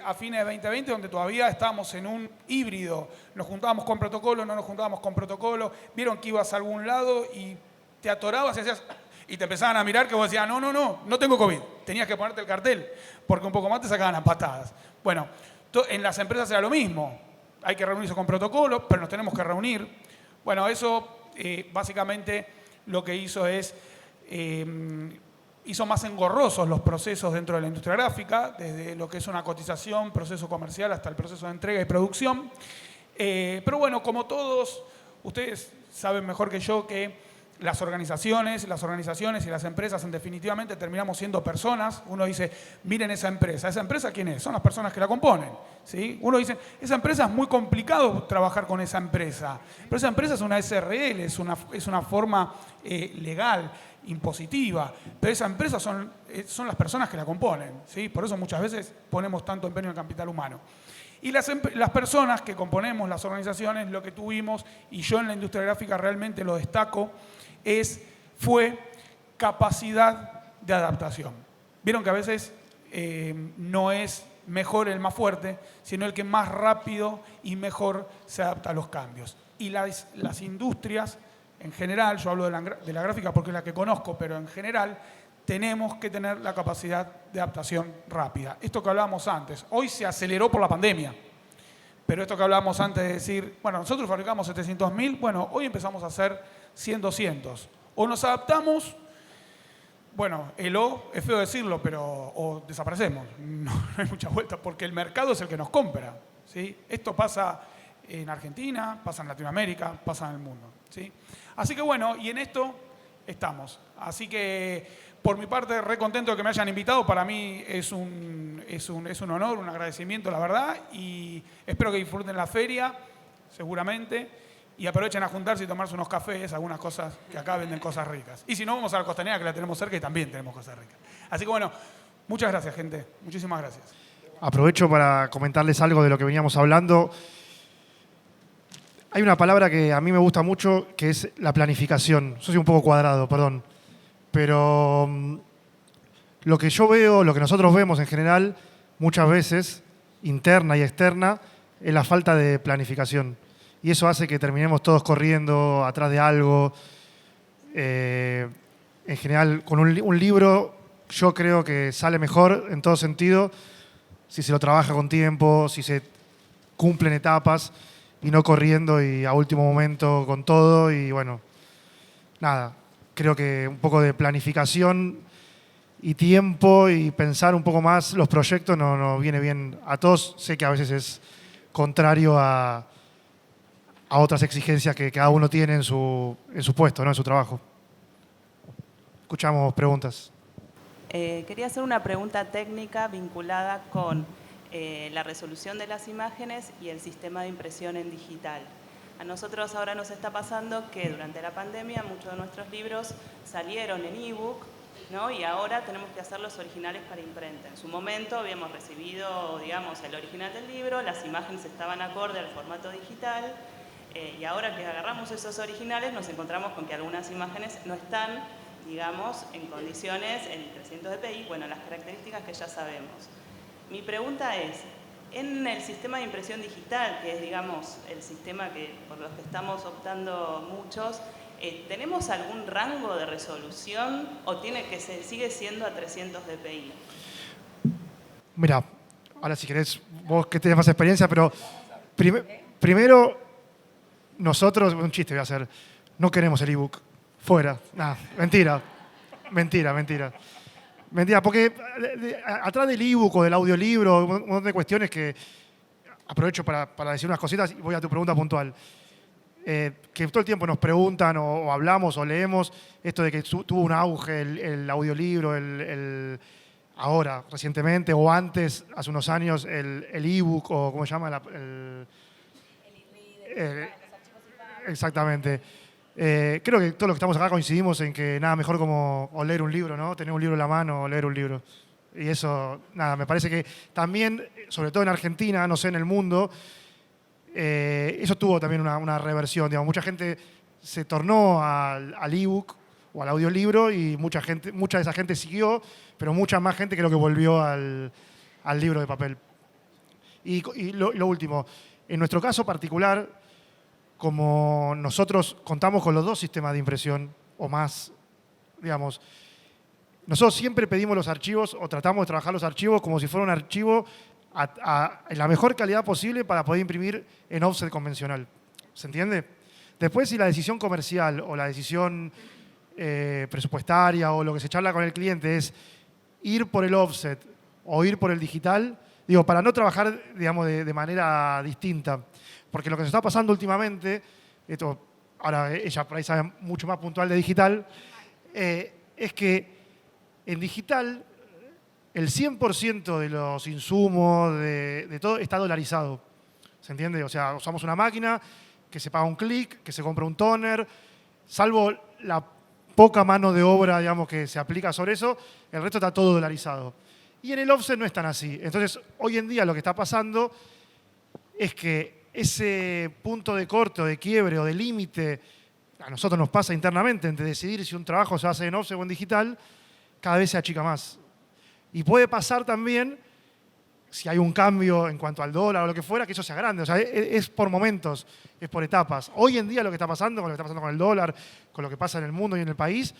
B: a fines de 2020, donde todavía estábamos en un híbrido. Nos juntábamos con protocolo, no nos juntábamos con protocolo. Vieron que ibas a algún lado y te atorabas y te empezaban a mirar que vos decías, no tengo COVID. Tenías que ponerte el cartel, porque un poco más te sacaban a patadas. Bueno, en las empresas era lo mismo. Hay que reunirse con protocolo, pero nos tenemos que reunir. Bueno, eso básicamente lo que hizo es... hizo más engorrosos los procesos dentro de la industria gráfica, desde lo que es una cotización, proceso comercial, hasta el proceso de entrega y producción. Pero bueno, como todos, ustedes saben mejor que yo que las organizaciones y las empresas, en definitivamente, terminamos siendo personas. Uno dice, miren esa empresa ¿quién es? Son las personas que la componen, ¿sí? Uno dice, esa empresa es muy complicado trabajar con esa empresa, pero esa empresa es una SRL, es una forma legal, impositiva, pero esa empresa son las personas que la componen, ¿sí? Por eso muchas veces ponemos tanto empeño en el capital humano. Y las personas que componemos las organizaciones, lo que tuvimos, y yo en la industria gráfica realmente lo destaco, fue capacidad de adaptación. Vieron que a veces no es mejor el más fuerte, sino el que más rápido y mejor se adapta a los cambios. Y las industrias, en general, yo hablo de la gráfica porque es la que conozco, pero en general tenemos que tener la capacidad de adaptación rápida. Esto que hablábamos antes, hoy se aceleró por la pandemia, pero esto que hablábamos antes de decir, bueno, nosotros fabricamos 700.000, bueno, hoy empezamos a hacer 100, 200. O nos adaptamos, bueno, el O es feo decirlo, pero o desaparecemos, no hay mucha vuelta, porque el mercado es el que nos compra, ¿sí? Esto pasa en Argentina, pasa en Latinoamérica, pasa en el mundo, ¿sí? Así que bueno, y en esto estamos. Así que por mi parte, re contento de que me hayan invitado. Para mí es un honor, un agradecimiento, la verdad. Y espero que disfruten la feria, seguramente. Y aprovechen a juntarse y tomarse unos cafés, algunas cosas, que acá venden cosas ricas. Y si no, vamos a la Costanera, que la tenemos cerca y también tenemos cosas ricas. Así que bueno, muchas gracias, gente. Muchísimas gracias.
D: Aprovecho para comentarles algo de lo que veníamos hablando. Hay una palabra que a mí me gusta mucho, que es la planificación. Yo soy un poco cuadrado, perdón. Pero lo que yo veo, lo que nosotros vemos en general, muchas veces, interna y externa, es la falta de planificación. Y eso hace que terminemos todos corriendo atrás de algo. En general, con un libro, yo creo que sale mejor en todo sentido si se lo trabaja con tiempo, si se cumplen etapas y no corriendo y a último momento con todo. Y bueno, nada, creo que un poco de planificación y tiempo y pensar un poco más los proyectos nos viene bien a todos. Sé que a veces es contrario a otras exigencias que cada uno tiene en su puesto, ¿no? En su trabajo. Escuchamos preguntas.
E: Quería hacer una pregunta técnica vinculada con la resolución de las imágenes y el sistema de impresión en digital. A nosotros ahora nos está pasando que durante la pandemia muchos de nuestros libros salieron en ebook, ¿no? Y ahora tenemos que hacer los originales para imprenta. En su momento habíamos recibido, digamos, el original del libro, las imágenes estaban acorde al formato digital, y ahora que agarramos esos originales nos encontramos con que algunas imágenes no están, digamos, en condiciones en 300 dpi, bueno, las características que ya sabemos. Mi pregunta es, en el sistema de impresión digital, que es, digamos, el sistema por los que estamos optando muchos, ¿tenemos algún rango de resolución o sigue siendo a 300 dpi?
D: Mira, ahora si querés, vos que tenés más experiencia, pero primero, nosotros, un chiste voy a hacer, no queremos el ebook. Fuera. Nah, mentira, porque atrás del ebook o del audiolibro, un montón de cuestiones que aprovecho para decir unas cositas y voy a tu pregunta puntual. Que todo el tiempo nos preguntan o hablamos o leemos esto de que tuvo un auge el audiolibro, ahora, recientemente, o antes, hace unos años, el ebook, o ¿cómo se llama? Exactamente. Creo que todos los que estamos acá coincidimos en que nada mejor como o leer un libro, ¿no? Tener un libro en la mano o leer un libro. Y eso, nada, me parece que también, sobre todo en Argentina, no sé, en el mundo, eso tuvo también una reversión. Digamos, mucha gente se tornó al ebook o al audiolibro y mucha de esa gente siguió, pero mucha más gente creo que volvió al libro de papel. Y lo último, en nuestro caso particular, como nosotros contamos con los dos sistemas de impresión o más, digamos, nosotros siempre pedimos los archivos o tratamos de trabajar los archivos como si fuera un archivo en la mejor calidad posible para poder imprimir en offset convencional. ¿Se entiende? Después, si la decisión comercial o la decisión presupuestaria o lo que se charla con el cliente es ir por el offset o ir por el digital, digo, para no trabajar, digamos, de manera distinta. Porque lo que se está pasando últimamente, esto ahora ella por ahí sabe mucho más puntual de digital, es que en digital el 100% de los insumos, de todo, está dolarizado. ¿Se entiende? O sea, usamos una máquina que se paga un clic, que se compra un toner, salvo la poca mano de obra, digamos, que se aplica sobre eso, el resto está todo dolarizado. Y en el offset no es tan así. Entonces, hoy en día lo que está pasando es que ese punto de corte o de quiebre o de límite a nosotros nos pasa internamente, entre decidir si un trabajo se hace en offset o en digital, cada vez se achica más. Y puede pasar también, si hay un cambio en cuanto al dólar o lo que fuera, que eso sea grande. O sea, es por momentos, es por etapas. Hoy en día lo que está pasando, con lo que está pasando con el dólar, con lo que pasa en el mundo y en el país,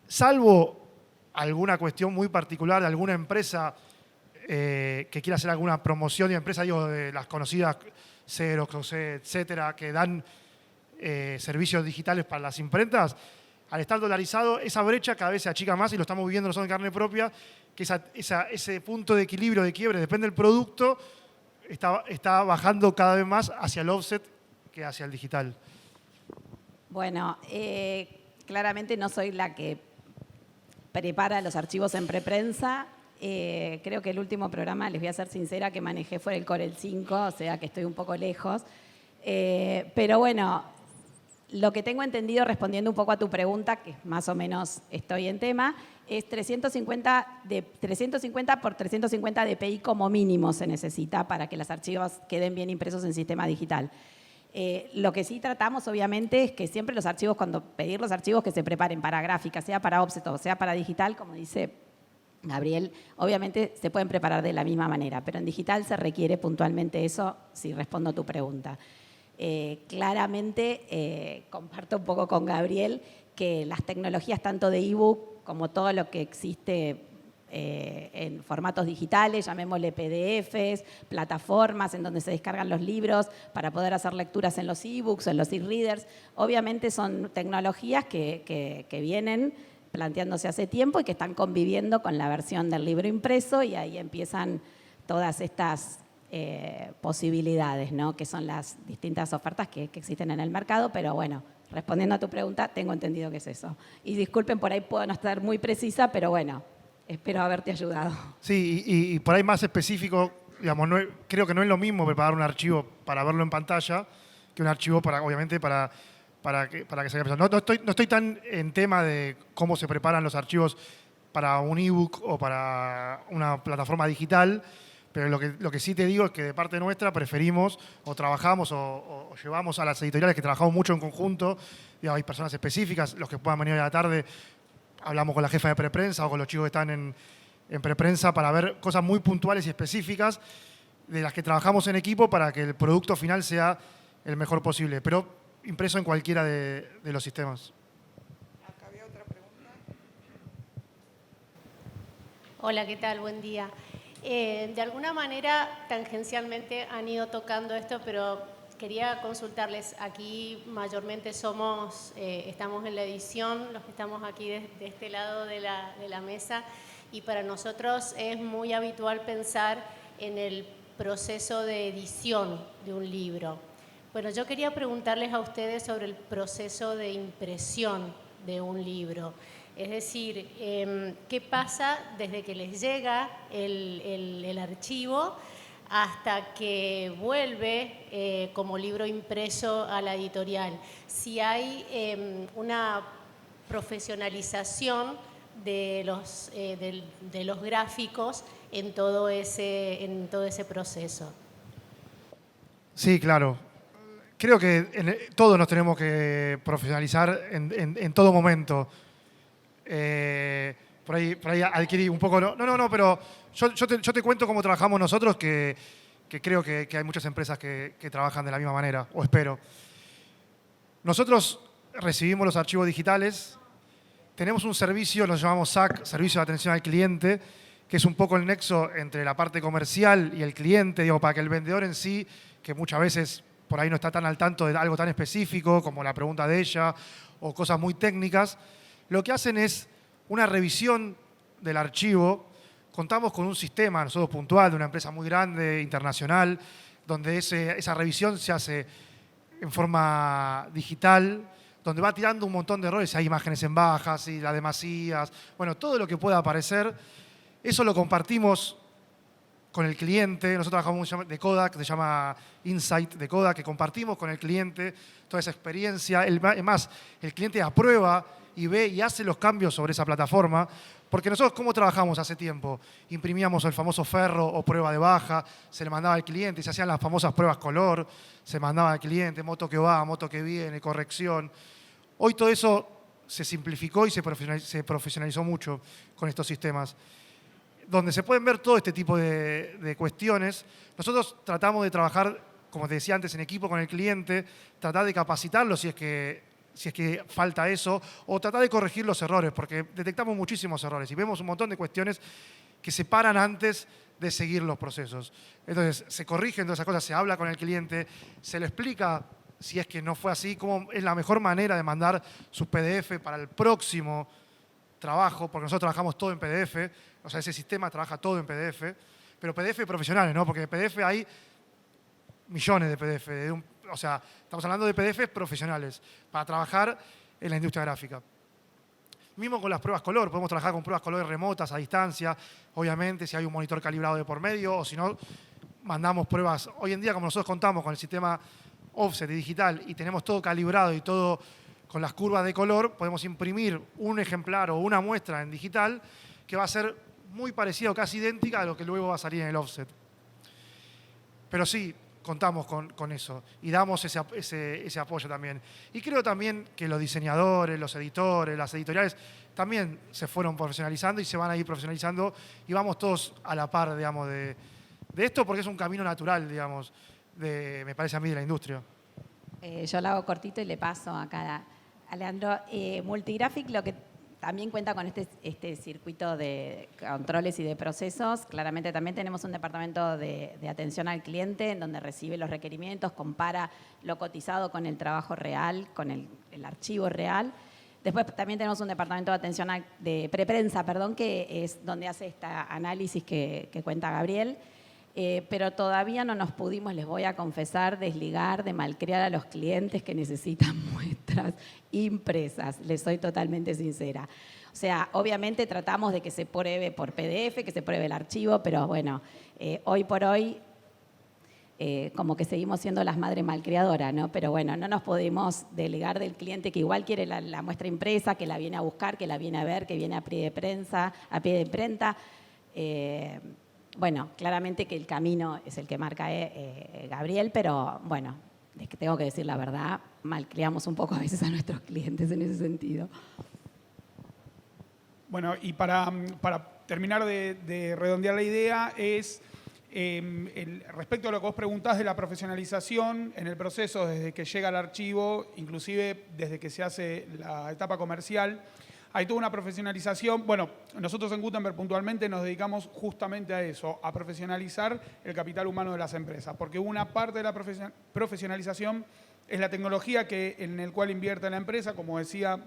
D: salvo alguna cuestión muy particular de alguna empresa que quiera hacer alguna promoción, y empresa, digo, de las conocidas Xerox, etcétera, que dan servicios digitales para las imprentas, al estar dolarizado, esa brecha cada vez se achica más y lo estamos viviendo nosotros en carne propia, que ese punto de equilibrio, de quiebre, depende del producto, está bajando cada vez más hacia el offset que hacia el digital.
C: Bueno, claramente no soy la que prepara los archivos en preprensa. Creo que el último programa, les voy a ser sincera, que manejé fue el Corel 5, o sea que estoy un poco lejos. Pero bueno, lo que tengo entendido, respondiendo un poco a tu pregunta, que más o menos estoy en tema, es 350 por 350 dpi como mínimo se necesita para que los archivos queden bien impresos en sistema digital. Lo que sí tratamos, obviamente, es que siempre los archivos, cuando pedir los archivos que se preparen para gráfica, sea para offset o sea para digital, como dice Gabriel, obviamente se pueden preparar de la misma manera, pero en digital se requiere puntualmente eso, si respondo a tu pregunta. Claramente comparto un poco con Gabriel que las tecnologías tanto de ebook como todo lo que existe en formatos digitales, llamémosle PDFs, plataformas en donde se descargan los libros para poder hacer lecturas en los ebooks, en los e-readers, obviamente son tecnologías que vienen planteándose hace tiempo y que están conviviendo con la versión del libro impreso, y ahí empiezan todas estas posibilidades, ¿no? Que son las distintas ofertas que existen en el mercado, pero bueno, respondiendo a tu pregunta, tengo entendido que es eso. Y disculpen, por ahí puedo no estar muy precisa, pero bueno, espero haberte ayudado.
D: Sí, y por ahí más específico, digamos, creo que no es lo mismo preparar un archivo para verlo en pantalla que un archivo obviamente para que se vea. No estoy tan en tema de cómo se preparan los archivos para un ebook o para una plataforma digital, pero lo que sí te digo es que de parte nuestra preferimos o trabajamos o llevamos a las editoriales que trabajamos mucho en conjunto. Digamos, hay personas específicas, los que puedan venir hoy a la tarde, hablamos con la jefa de preprensa o con los chicos que están en preprensa para ver cosas muy puntuales y específicas de las que trabajamos en equipo para que el producto final sea el mejor posible, pero impreso en cualquiera de los sistemas.
A: Acá había otra pregunta.
F: Hola, ¿qué tal? Buen día. De alguna manera, tangencialmente han ido tocando esto, pero quería consultarles. Aquí mayormente estamos en la edición, los que estamos aquí de este lado de la mesa, y para nosotros es muy habitual pensar en el proceso de edición de un libro. Bueno, yo quería preguntarles a ustedes sobre el proceso de impresión de un libro. Es decir, ¿qué pasa desde que les llega el archivo hasta que vuelve como libro impreso a la editorial? Si hay una profesionalización de los gráficos en todo ese proceso.
D: Sí, claro. Creo que todos nos tenemos que profesionalizar en todo momento. Por ahí adquirí un poco... No, pero yo te cuento cómo trabajamos nosotros, que creo que hay muchas empresas que trabajan de la misma manera, o espero. Nosotros recibimos los archivos digitales, tenemos un servicio, lo llamamos SAC, Servicio de Atención al Cliente, que es un poco el nexo entre la parte comercial y el cliente, digo, para que el vendedor en sí, que muchas veces por ahí no está tan al tanto de algo tan específico como la pregunta de ella o cosas muy técnicas, lo que hacen es una revisión del archivo. Contamos con un sistema, nosotros puntual, de una empresa muy grande, internacional, donde esa revisión se hace en forma digital, donde va tirando un montón de errores, hay imágenes en bajas y las demasías, bueno, todo lo que pueda aparecer. Eso lo compartimos con el cliente. Nosotros trabajamos de Kodak, que se llama Insight de Kodak, que compartimos con el cliente toda esa experiencia. Además, el cliente aprueba y ve y hace los cambios sobre esa plataforma. Porque nosotros, ¿cómo trabajamos hace tiempo? Imprimíamos el famoso ferro o prueba de baja, se le mandaba al cliente, se hacían las famosas pruebas color, se mandaba al cliente, moto que va, moto que viene, corrección. Hoy todo eso se simplificó y se profesionalizó mucho con estos sistemas, donde se pueden ver todo este tipo de cuestiones. Nosotros tratamos de trabajar, como te decía antes, en equipo con el cliente, tratar de capacitarlo si es que falta eso, o tratar de corregir los errores, porque detectamos muchísimos errores y vemos un montón de cuestiones que se paran antes de seguir los procesos. Entonces, se corrigen todas esas cosas, se habla con el cliente, se le explica, si es que no fue así, cómo es la mejor manera de mandar sus PDF para el próximo trabajo, porque nosotros trabajamos todo en PDF, o sea, ese sistema trabaja todo en PDF, pero PDF profesionales, ¿no? Porque de PDF hay millones de PDF, o sea, estamos hablando de PDFs profesionales para trabajar en la industria gráfica. Mismo con las pruebas color, podemos trabajar con pruebas color remotas a distancia, obviamente si hay un monitor calibrado de por medio, o si no, mandamos pruebas. Hoy en día, como nosotros contamos con el sistema offset y digital y tenemos todo calibrado y todo con las curvas de color, podemos imprimir un ejemplar o una muestra en digital que va a ser muy parecida o casi idéntica a lo que luego va a salir en el offset. Pero sí, contamos con eso y damos ese apoyo también. Y creo también que los diseñadores, los editores, las editoriales también se fueron profesionalizando y se van a ir profesionalizando y vamos todos a la par, digamos, de esto porque es un camino natural, digamos, me parece a mí, de la industria.
C: Yo lo hago cortito y le paso acá a Leandro. Multigraphic lo que también cuenta con este circuito de controles y de procesos. Claramente también tenemos un departamento de atención al cliente en donde recibe los requerimientos, compara lo cotizado con el trabajo real, con el archivo real. Después también tenemos un departamento de atención de preprensa, que es donde hace este análisis que cuenta Gabriel. Pero todavía no nos pudimos, les voy a confesar, desligar de malcriar a los clientes que necesitan muestras impresas, les soy totalmente sincera. O sea, obviamente tratamos de que se pruebe por PDF, que se pruebe el archivo, pero bueno, hoy por hoy como que seguimos siendo las madres malcriadoras, ¿no? Pero bueno, no nos podemos desligar del cliente que igual quiere la muestra impresa, que la viene a buscar, que la viene a ver, que viene a pie de prensa, a pie de imprenta. Bueno, claramente que el camino es el que marca Gabriel, pero bueno, es que tengo que decir la verdad, malcriamos un poco a veces a nuestros clientes en ese sentido.
B: Bueno, y para terminar de redondear la idea es respecto a lo que vos preguntás de la profesionalización en el proceso desde que llega el archivo, inclusive desde que se hace la etapa comercial. Hay toda una profesionalización. Bueno, nosotros en Gutenberg puntualmente nos dedicamos justamente a eso, a profesionalizar el capital humano de las empresas, porque una parte de la profesionalización es la tecnología en el cual invierte la empresa, como decía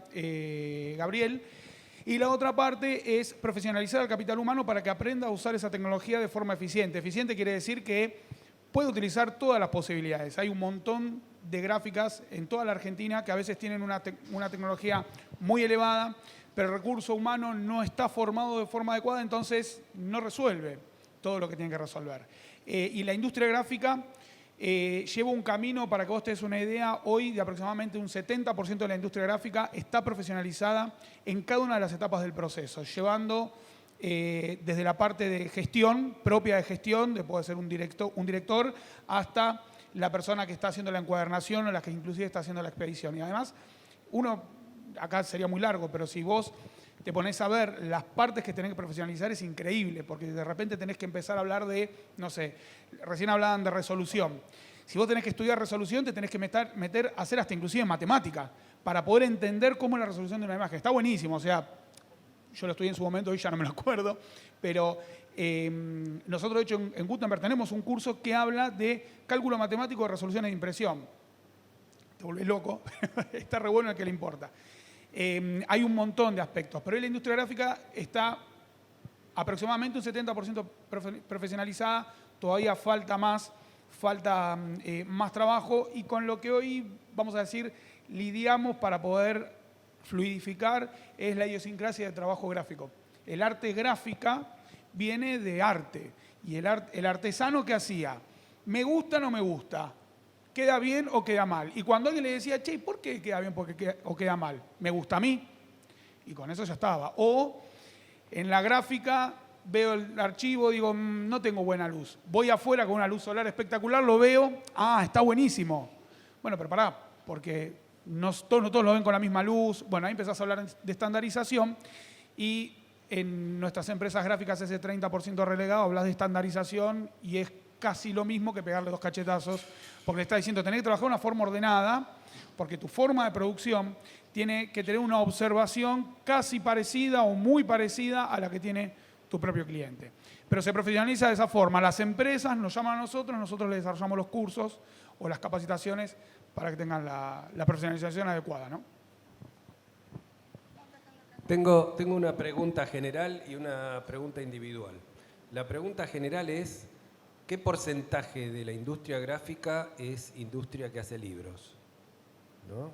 B: Gabriel, y la otra parte es profesionalizar el capital humano para que aprenda a usar esa tecnología de forma eficiente. Eficiente quiere decir que puede utilizar todas las posibilidades. Hay un montón de gráficas en toda la Argentina que a veces tienen una tecnología muy elevada, pero el recurso humano no está formado de forma adecuada, entonces no resuelve todo lo que tiene que resolver. Y la industria gráfica lleva un camino, para que vos te des una idea, hoy de aproximadamente un 70% de la industria gráfica está profesionalizada en cada una de las etapas del proceso, llevando desde la parte de gestión, propia de gestión, puede ser un director, hasta la persona que está haciendo la encuadernación o la que inclusive está haciendo la expedición. Y además, acá sería muy largo, pero si vos te pones a ver las partes que tenés que profesionalizar es increíble, porque de repente tenés que empezar a hablar de, no sé, recién hablaban de resolución. Si vos tenés que estudiar resolución, te tenés que meter a hacer hasta inclusive matemática, para poder entender cómo es la resolución de una imagen. Está buenísimo, o sea, yo lo estudié en su momento, hoy ya no me lo acuerdo, pero nosotros de hecho en Gutenberg tenemos un curso que habla de cálculo matemático de resoluciones de impresión. Te volvés loco, está re bueno el que le importa. Hay un montón de aspectos, pero hoy la industria gráfica está aproximadamente un 70% profesionalizada, todavía falta más trabajo y con lo que hoy, vamos a decir, lidiamos para poder fluidificar es la idiosincrasia del trabajo gráfico. El arte gráfica viene de arte y el artesano ¿qué hacía? ¿Me gusta o no me gusta? ¿Queda bien o queda mal? Y cuando alguien le decía, che, ¿por qué queda bien o queda mal? ¿Me gusta a mí? y con eso ya estaba. O en la gráfica veo el archivo, digo, no tengo buena luz. Voy afuera con una luz solar espectacular, lo veo, está buenísimo. Bueno, pero pará, porque no todos lo ven con la misma luz. Bueno, ahí empezás a hablar de estandarización y en nuestras empresas gráficas ese 30% relegado, hablas de estandarización y es casi lo mismo que pegarle 2 cachetazos, porque le está diciendo, tenés que trabajar de una forma ordenada, porque tu forma de producción tiene que tener una observación casi parecida o muy parecida a la que tiene tu propio cliente. Pero se profesionaliza de esa forma. Las empresas nos llaman a nosotros les desarrollamos los cursos o las capacitaciones para que tengan la profesionalización adecuada, ¿no?
G: Tengo una pregunta general y una pregunta individual. La pregunta general es, ¿qué porcentaje de la industria gráfica es industria que hace libros? ¿No?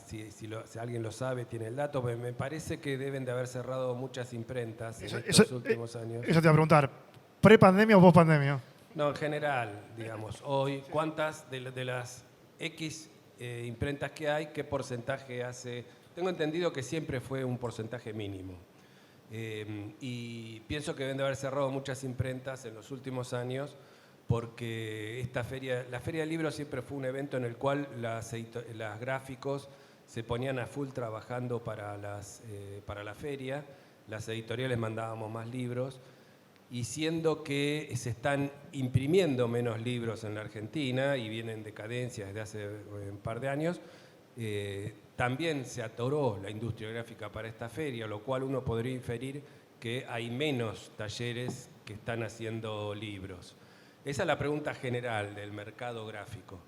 G: Si alguien lo sabe, tiene el dato, me parece que deben de haber cerrado muchas imprentas en estos últimos años.
D: Eso te iba a preguntar, ¿pre-pandemia o post-pandemia?
G: No, en general, digamos, hoy, ¿cuántas de las X imprentas que hay, qué porcentaje hace? Tengo entendido que siempre fue un porcentaje mínimo. Y pienso que deben de haber cerrado muchas imprentas en los últimos años porque la Feria del Libro siempre fue un evento en el cual las gráficos se ponían a full trabajando para la feria, las editoriales mandábamos más libros y siendo que se están imprimiendo menos libros en la Argentina y vienen en decadencia desde hace un par de años, también se atoró la industria gráfica para esta feria, lo cual uno podría inferir que hay menos talleres que están haciendo libros. Esa es la pregunta general del mercado gráfico.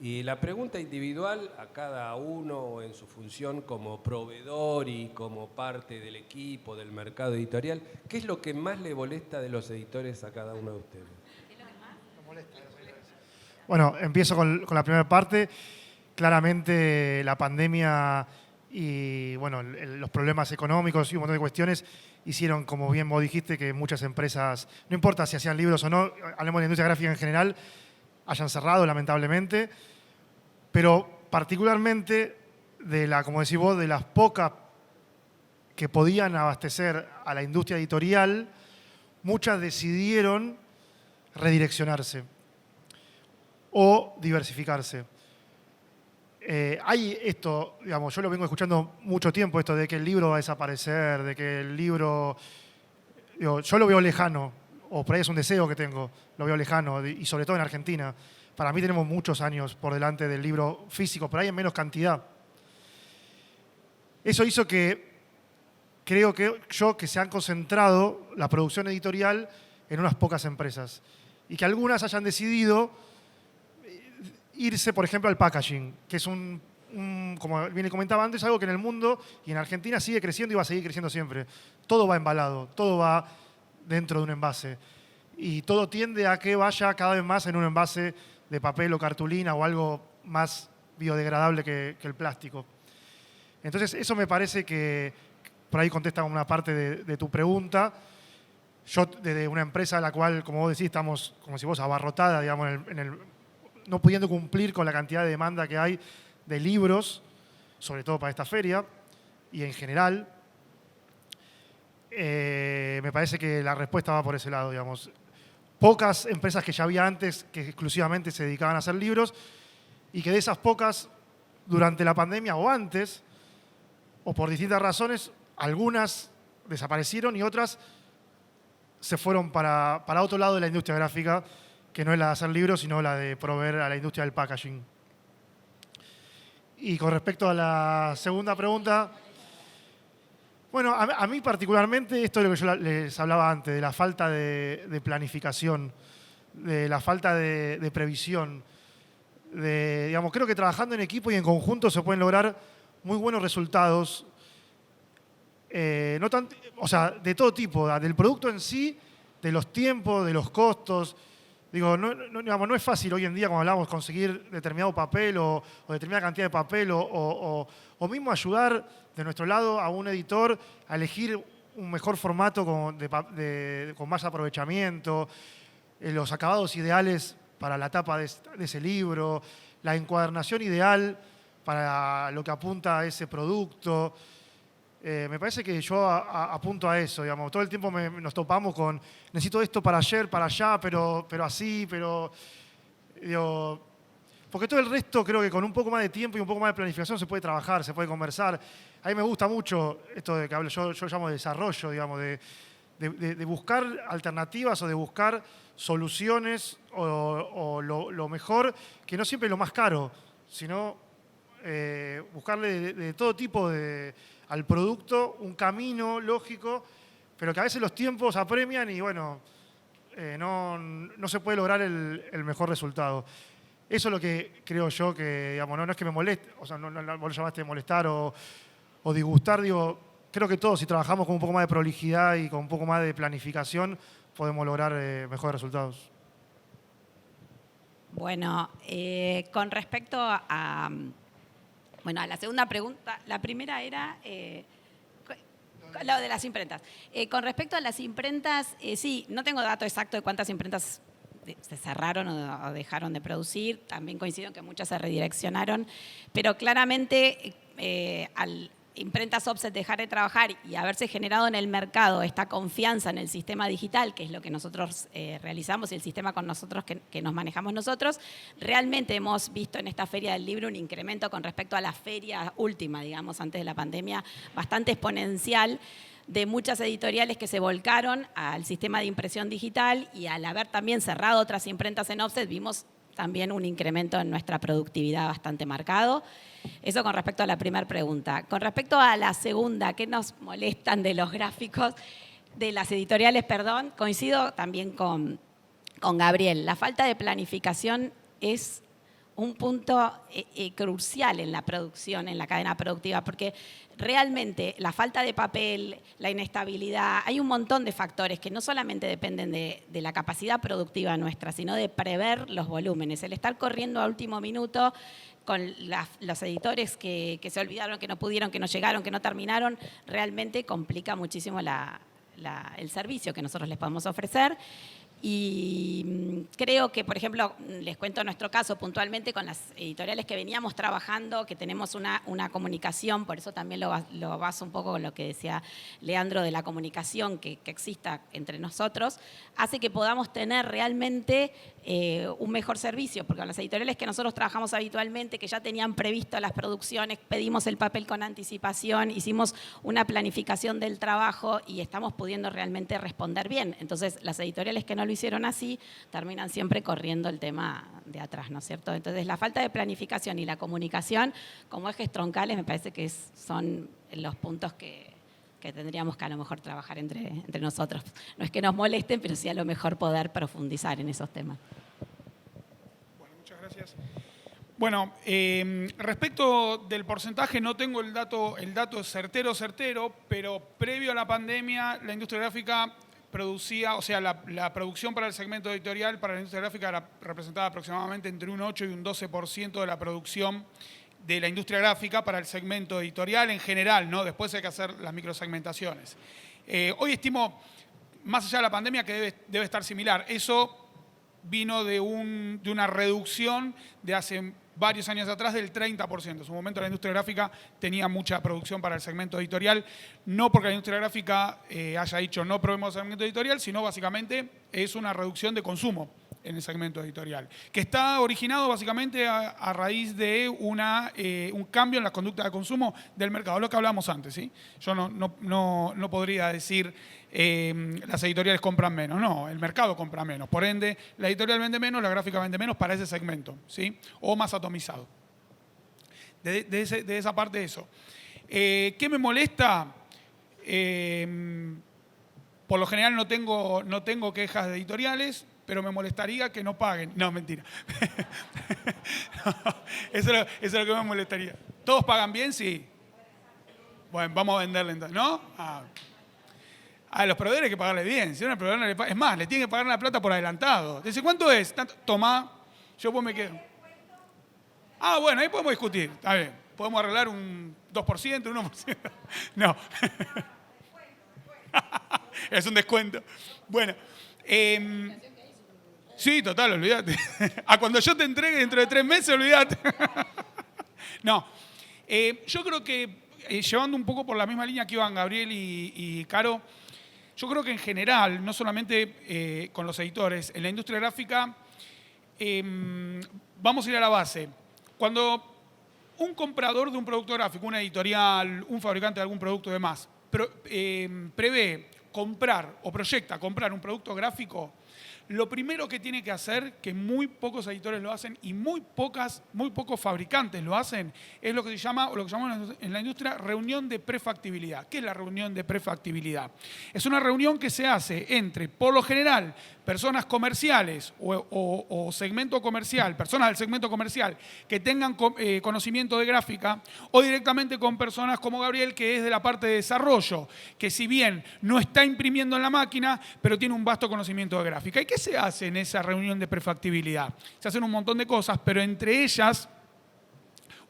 G: Y la pregunta individual a cada uno en su función como proveedor y como parte del equipo, del mercado editorial, ¿qué es lo que más le molesta de los editores a cada uno de ustedes?
C: ¿Qué es lo que más?
D: Bueno, empiezo con la primera parte. Claramente la pandemia y bueno, los problemas económicos y un montón de cuestiones hicieron, como bien vos dijiste, que muchas empresas, no importa si hacían libros o no, hablemos de la industria gráfica en general, hayan cerrado lamentablemente, pero particularmente como decís vos, de las pocas que podían abastecer a la industria editorial, muchas decidieron redireccionarse o diversificarse. Hay esto, digamos, yo lo vengo escuchando mucho tiempo, esto de que el libro va a desaparecer, de que el libro, yo lo veo lejano, o por ahí es un deseo que tengo, lo veo lejano, y sobre todo en Argentina. Para mí tenemos muchos años por delante del libro físico, por ahí en menos cantidad. Eso hizo que, creo que se han concentrado la producción editorial en unas pocas empresas, y que algunas hayan decidido irse, por ejemplo, al packaging, que es como bien comentaba antes, algo que en el mundo y en Argentina sigue creciendo y va a seguir creciendo siempre. Todo va embalado, todo va dentro de un envase. Y todo tiende a que vaya cada vez más en un envase de papel o cartulina o algo más biodegradable que el plástico. Entonces, eso me parece que, por ahí contesta una parte de tu pregunta. Yo, desde una empresa a la cual, como vos decís, estamos, como si vos, abarrotada, digamos, no pudiendo cumplir con la cantidad de demanda que hay de libros, sobre todo para esta feria, y en general, me parece que la respuesta va por ese lado, digamos. Pocas empresas que ya había antes que exclusivamente se dedicaban a hacer libros, y que de esas pocas, durante la pandemia o antes, o por distintas razones, algunas desaparecieron y otras se fueron para otro lado de la industria gráfica, que no es la de hacer libros, sino la de proveer a la industria del packaging. Y con respecto a la segunda pregunta, bueno, a mí particularmente, esto es lo que yo les hablaba antes, de la falta de planificación, de la falta de previsión. Digamos, creo que trabajando en equipo y en conjunto se pueden lograr muy buenos resultados, o sea, de todo tipo, del producto en sí, de los tiempos, de los costos. Digo, no es fácil hoy en día, como hablamos, conseguir determinado papel o determinada cantidad de papel o mismo ayudar de nuestro lado a un editor a elegir un mejor formato con más aprovechamiento, los acabados ideales para la tapa de ese libro, la encuadernación ideal para lo que apunta a ese producto. Me parece que yo apunto a eso, digamos. Todo el tiempo nos topamos con, necesito esto para ayer, para allá, pero así, pero... Digo, porque todo el resto creo que con un poco más de tiempo y un poco más de planificación se puede trabajar, se puede conversar. A mí me gusta mucho esto de que hablo, yo llamo de desarrollo, digamos, de buscar alternativas o de buscar soluciones o lo mejor, que no siempre es lo más caro, sino buscarle de todo tipo al producto un camino lógico, pero que a veces los tiempos apremian y bueno, no se puede lograr el mejor resultado. Eso es lo que creo yo que, digamos, no es que me moleste, o sea, vos lo llamaste de molestar o disgustar, digo, creo que todos si trabajamos con un poco más de prolijidad y con un poco más de planificación podemos lograr mejores resultados.
C: Bueno, con respecto a la segunda pregunta, la primera era lo de las imprentas. Con respecto a las imprentas, sí, no tengo dato exacto de cuántas imprentas se cerraron o dejaron de producir. También coincido en que muchas se redireccionaron, pero claramente al imprentas offset dejar de trabajar y haberse generado en el mercado esta confianza en el sistema digital, que es lo que nosotros realizamos y el sistema con nosotros que nos manejamos nosotros, realmente hemos visto en esta Feria del Libro un incremento con respecto a la feria última, digamos, antes de la pandemia, bastante exponencial, de muchas editoriales que se volcaron al sistema de impresión digital, y al haber también cerrado otras imprentas en offset, vimos también un incremento en nuestra productividad bastante marcado. Eso con respecto a la primera pregunta. Con respecto a la segunda, ¿qué nos molestan de los gráficos, de las editoriales, perdón? Coincido también con Gabriel. La falta de planificación es un punto crucial en la producción, en la cadena productiva, porque realmente la falta de papel, la inestabilidad, hay un montón de factores que no solamente dependen de la capacidad productiva nuestra, sino de prever los volúmenes. El estar corriendo a último minuto con los editores que se olvidaron, que no pudieron, que no llegaron, que no terminaron, realmente complica muchísimo el servicio que nosotros les podemos ofrecer. Y creo que, por ejemplo, les cuento nuestro caso puntualmente con las editoriales que veníamos trabajando, que tenemos una comunicación, por eso también lo baso un poco con lo que decía Leandro de la comunicación que exista entre nosotros, hace que podamos tener realmente un mejor servicio, porque con las editoriales que nosotros trabajamos habitualmente, que ya tenían previsto las producciones, pedimos el papel con anticipación, hicimos una planificación del trabajo y estamos pudiendo realmente responder bien. Entonces, las editoriales que no lo hicieron así, terminan siempre corriendo el tema de atrás, ¿no es cierto? Entonces, la falta de planificación y la comunicación como ejes troncales me parece que son los puntos que tendríamos que a lo mejor trabajar entre nosotros. No es que nos molesten, pero sí a lo mejor poder profundizar en esos temas.
B: Bueno, muchas gracias. Bueno, respecto del porcentaje, no tengo el dato certero, pero previo a la pandemia, la industria gráfica producía, o sea, la producción para el segmento editorial, para la industria gráfica representaba aproximadamente entre un 8 y un 12% de la producción de la industria gráfica para el segmento editorial en general, ¿no? Después hay que hacer las microsegmentaciones. Hoy estimo, más allá de la pandemia, que debe estar similar. Eso vino de una reducción de hace varios años atrás del 30%. En su momento la industria gráfica tenía mucha producción para el segmento editorial, no porque la industria gráfica haya dicho no probemos el segmento editorial, sino básicamente es una reducción de consumo en el segmento editorial, que está originado básicamente a raíz de un cambio en la conducta de consumo del mercado, lo que hablamos antes, ¿sí? Yo no podría decir las editoriales compran menos, no, el mercado compra menos, por ende la editorial vende menos, la gráfica vende menos para ese segmento, ¿sí? O más atomizado. De esa parte eso. ¿Qué me molesta? Por lo general no tengo quejas de editoriales, pero me molestaría que no paguen. No, mentira. No, eso es lo que me molestaría. ¿Todos pagan bien? Sí. Bueno, vamos a venderle entonces, ¿no? A los proveedores hay que pagarle bien. Si no, el proveedor no le paga, es más, le tiene que pagar la plata por adelantado. Dice, ¿cuánto es? Tanto, tomá, yo pues me quedo. Ah, bueno, ahí podemos discutir. Está bien. Podemos arreglar un 2%, un 1%. No. Es un descuento. Bueno. Sí, total, olvídate. A cuando yo te entregue dentro de 3 meses, olvídate. No. Yo creo que llevando un poco por la misma línea que iban Gabriel y Caro, yo creo que en general, no solamente con los editores, en la industria gráfica, vamos a ir a la base. Cuando un comprador de un producto gráfico, una editorial, un fabricante de algún producto y demás, prevé comprar o proyecta comprar un producto gráfico, lo primero que tiene que hacer, que muy pocos editores lo hacen y muy pocos fabricantes lo hacen, es lo que se llama, o lo que llamamos en la industria, reunión de prefactibilidad. ¿Qué es la reunión de prefactibilidad? Es una reunión que se hace entre, por lo general, personas comerciales o segmento comercial, personas del segmento comercial que tengan conocimiento de gráfica, o directamente con personas como Gabriel, que es de la parte de desarrollo, que si bien no está imprimiendo en la máquina, pero tiene un vasto conocimiento de gráfica. ¿Y qué se hace en esa reunión de prefactibilidad? Se hacen un montón de cosas, pero entre ellas,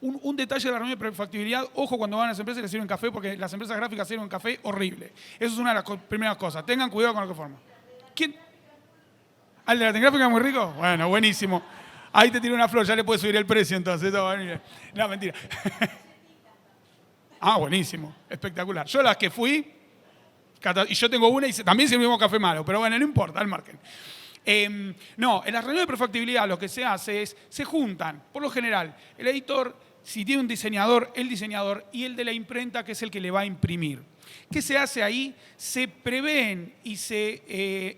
B: un detalle de la reunión de prefactibilidad, ojo cuando van a las empresas y les sirven café, porque las empresas gráficas sirven café horrible. Eso es una de las primeras cosas. Tengan cuidado con lo que forman. ¿Quién? ¿Al de la gráfica es muy rico? Bueno, buenísimo. Ahí te tiro una flor, ya le puedes subir el precio entonces. No, mentira. Ah, buenísimo. Espectacular. Yo las que fui, y yo tengo una y también servimos café malo, pero bueno, no importa, al margen. No, en las reuniones de prefactibilidad lo que se hace es, se juntan, por lo general, el editor, si tiene un diseñador, el diseñador y el de la imprenta, que es el que le va a imprimir. ¿Qué se hace ahí? Se prevén y se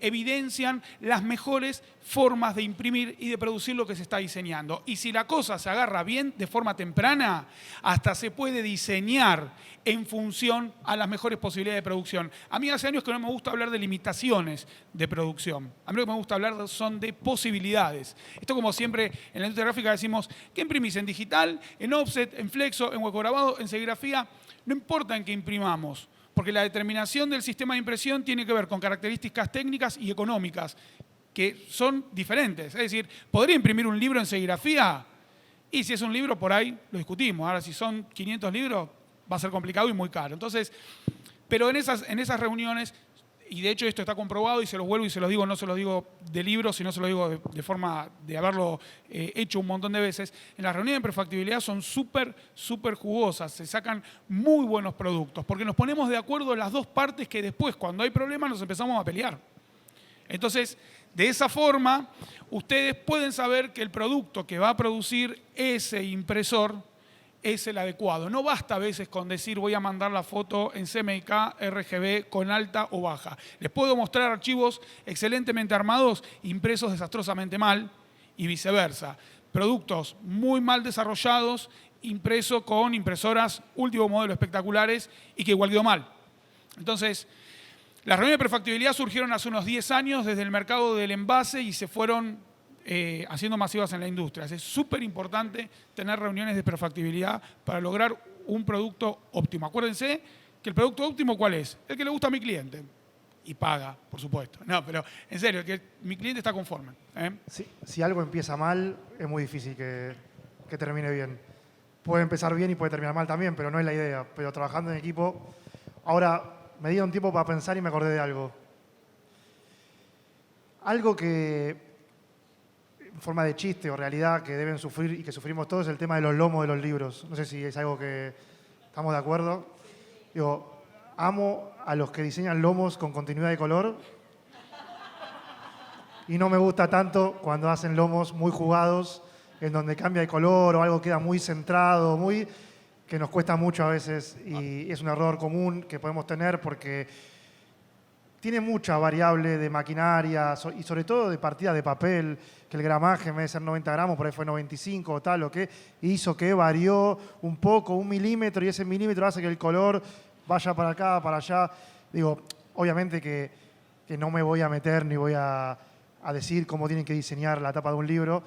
B: evidencian las mejores formas de imprimir y de producir lo que se está diseñando. Y si la cosa se agarra bien de forma temprana, hasta se puede diseñar en función a las mejores posibilidades de producción. A mí hace años que no me gusta hablar de limitaciones de producción. A mí lo que me gusta hablar son de posibilidades. Esto, como siempre en la industria gráfica decimos, ¿qué imprimís? ¿En digital? ¿En offset? ¿En flexo? ¿En hueco grabado? ¿En serigrafía? No importa en qué imprimamos, porque la determinación del sistema de impresión tiene que ver con características técnicas y económicas, que son diferentes. Es decir, ¿podría imprimir un libro en serigrafía? Y si es un libro, por ahí lo discutimos. Ahora, si son 500 libros, va a ser complicado y muy caro. Entonces, pero en esas reuniones, y de hecho esto está comprobado, y se los vuelvo y se los digo, no se los digo de libro, sino se los digo de forma de haberlo hecho un montón de veces, en las reuniones de prefactibilidad son súper jugosas, se sacan muy buenos productos, porque nos ponemos de acuerdo en las dos partes que después, cuando hay problemas, nos empezamos a pelear. Entonces, de esa forma, ustedes pueden saber que el producto que va a producir ese impresor es el adecuado. No basta a veces con decir voy a mandar la foto en CMYK, RGB, con alta o baja. Les puedo mostrar archivos excelentemente armados, impresos desastrosamente mal y viceversa. Productos muy mal desarrollados, impresos con impresoras último modelo espectaculares y que igual quedó mal. Entonces, las reuniones de prefactibilidad surgieron hace unos 10 años desde el mercado del envase y se fueron haciendo masivas en la industria. Es súper importante tener reuniones de prefactibilidad para lograr un producto óptimo. Acuérdense que el producto óptimo, ¿cuál es? El que le gusta a mi cliente. Y paga, por supuesto. No, pero en serio, que mi cliente está conforme.
D: Si algo empieza mal, es muy difícil que termine bien. Puede empezar bien y puede terminar mal también, pero no es la idea. Pero trabajando en equipo... Ahora, me dio un tiempo para pensar y me acordé de algo. Algo que, en forma de chiste o realidad, que deben sufrir y que sufrimos todos, es el tema de los lomos de los libros. No sé si es algo que estamos de acuerdo. Digo, amo a los que diseñan lomos con continuidad de color y no me gusta tanto cuando hacen lomos muy jugados, en donde cambia de color o algo queda muy centrado, que nos cuesta mucho a veces y es un error común que podemos tener porque tiene mucha variable de maquinaria y sobre todo de partida de papel, que el gramaje en vez de ser 90 gramos, por ahí fue 95 o tal, o que hizo que varió un poco, 1 milímetro, y ese milímetro hace que el color vaya para acá, para allá. Digo, obviamente que no me voy a meter ni voy a decir cómo tienen que diseñar la tapa de un libro,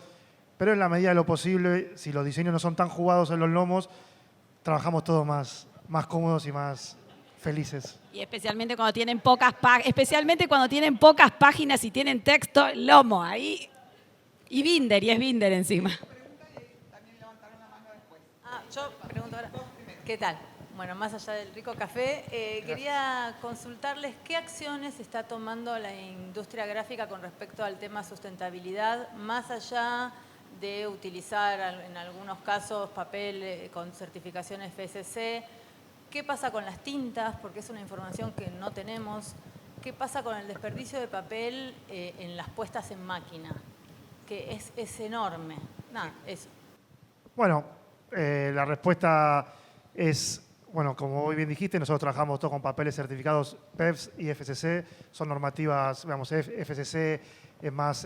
D: pero en la medida de lo posible, si los diseños no son tan jugados en los lomos, trabajamos todos más cómodos y más felices.
C: Y especialmente cuando tienen pocas páginas y tienen texto, lomo ahí. Y Binder, y es Binder encima.
H: Yo pregunto ahora. ¿Qué tal? Bueno, más allá del rico café, quería consultarles qué acciones está tomando la industria gráfica con respecto al tema sustentabilidad, más allá de utilizar en algunos casos papel con certificación FSC. ¿Qué pasa con las tintas? Porque es una información que no tenemos. ¿Qué pasa con el desperdicio de papel en las puestas en máquina? Que es enorme. Nada, eso.
D: Bueno, la respuesta es, bueno, como hoy bien dijiste, nosotros trabajamos todo con papeles certificados PEFS y FSC. Son normativas, digamos, FSC es más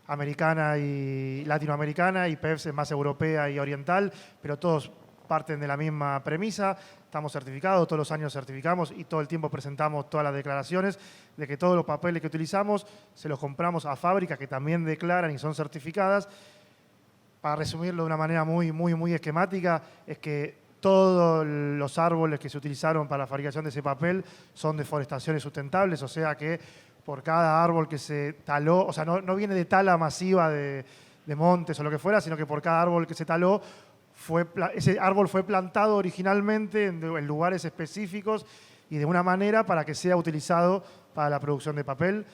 D: americana y latinoamericana y PEFS es más europea y oriental, pero todos parten de la misma premisa. Estamos certificados, todos los años certificamos y todo el tiempo presentamos todas las declaraciones de que todos los papeles que utilizamos se los compramos a fábricas que también declaran y son certificadas. Para resumirlo de una manera muy esquemática, es que todos los árboles que se utilizaron para la fabricación de ese papel son de forestaciones sustentables, o sea que por cada árbol que se taló, o sea, no viene de tala masiva de montes o lo que fuera, sino que por cada árbol que se taló, ese árbol fue plantado originalmente en lugares específicos y de una manera para que sea utilizado para la producción de papel.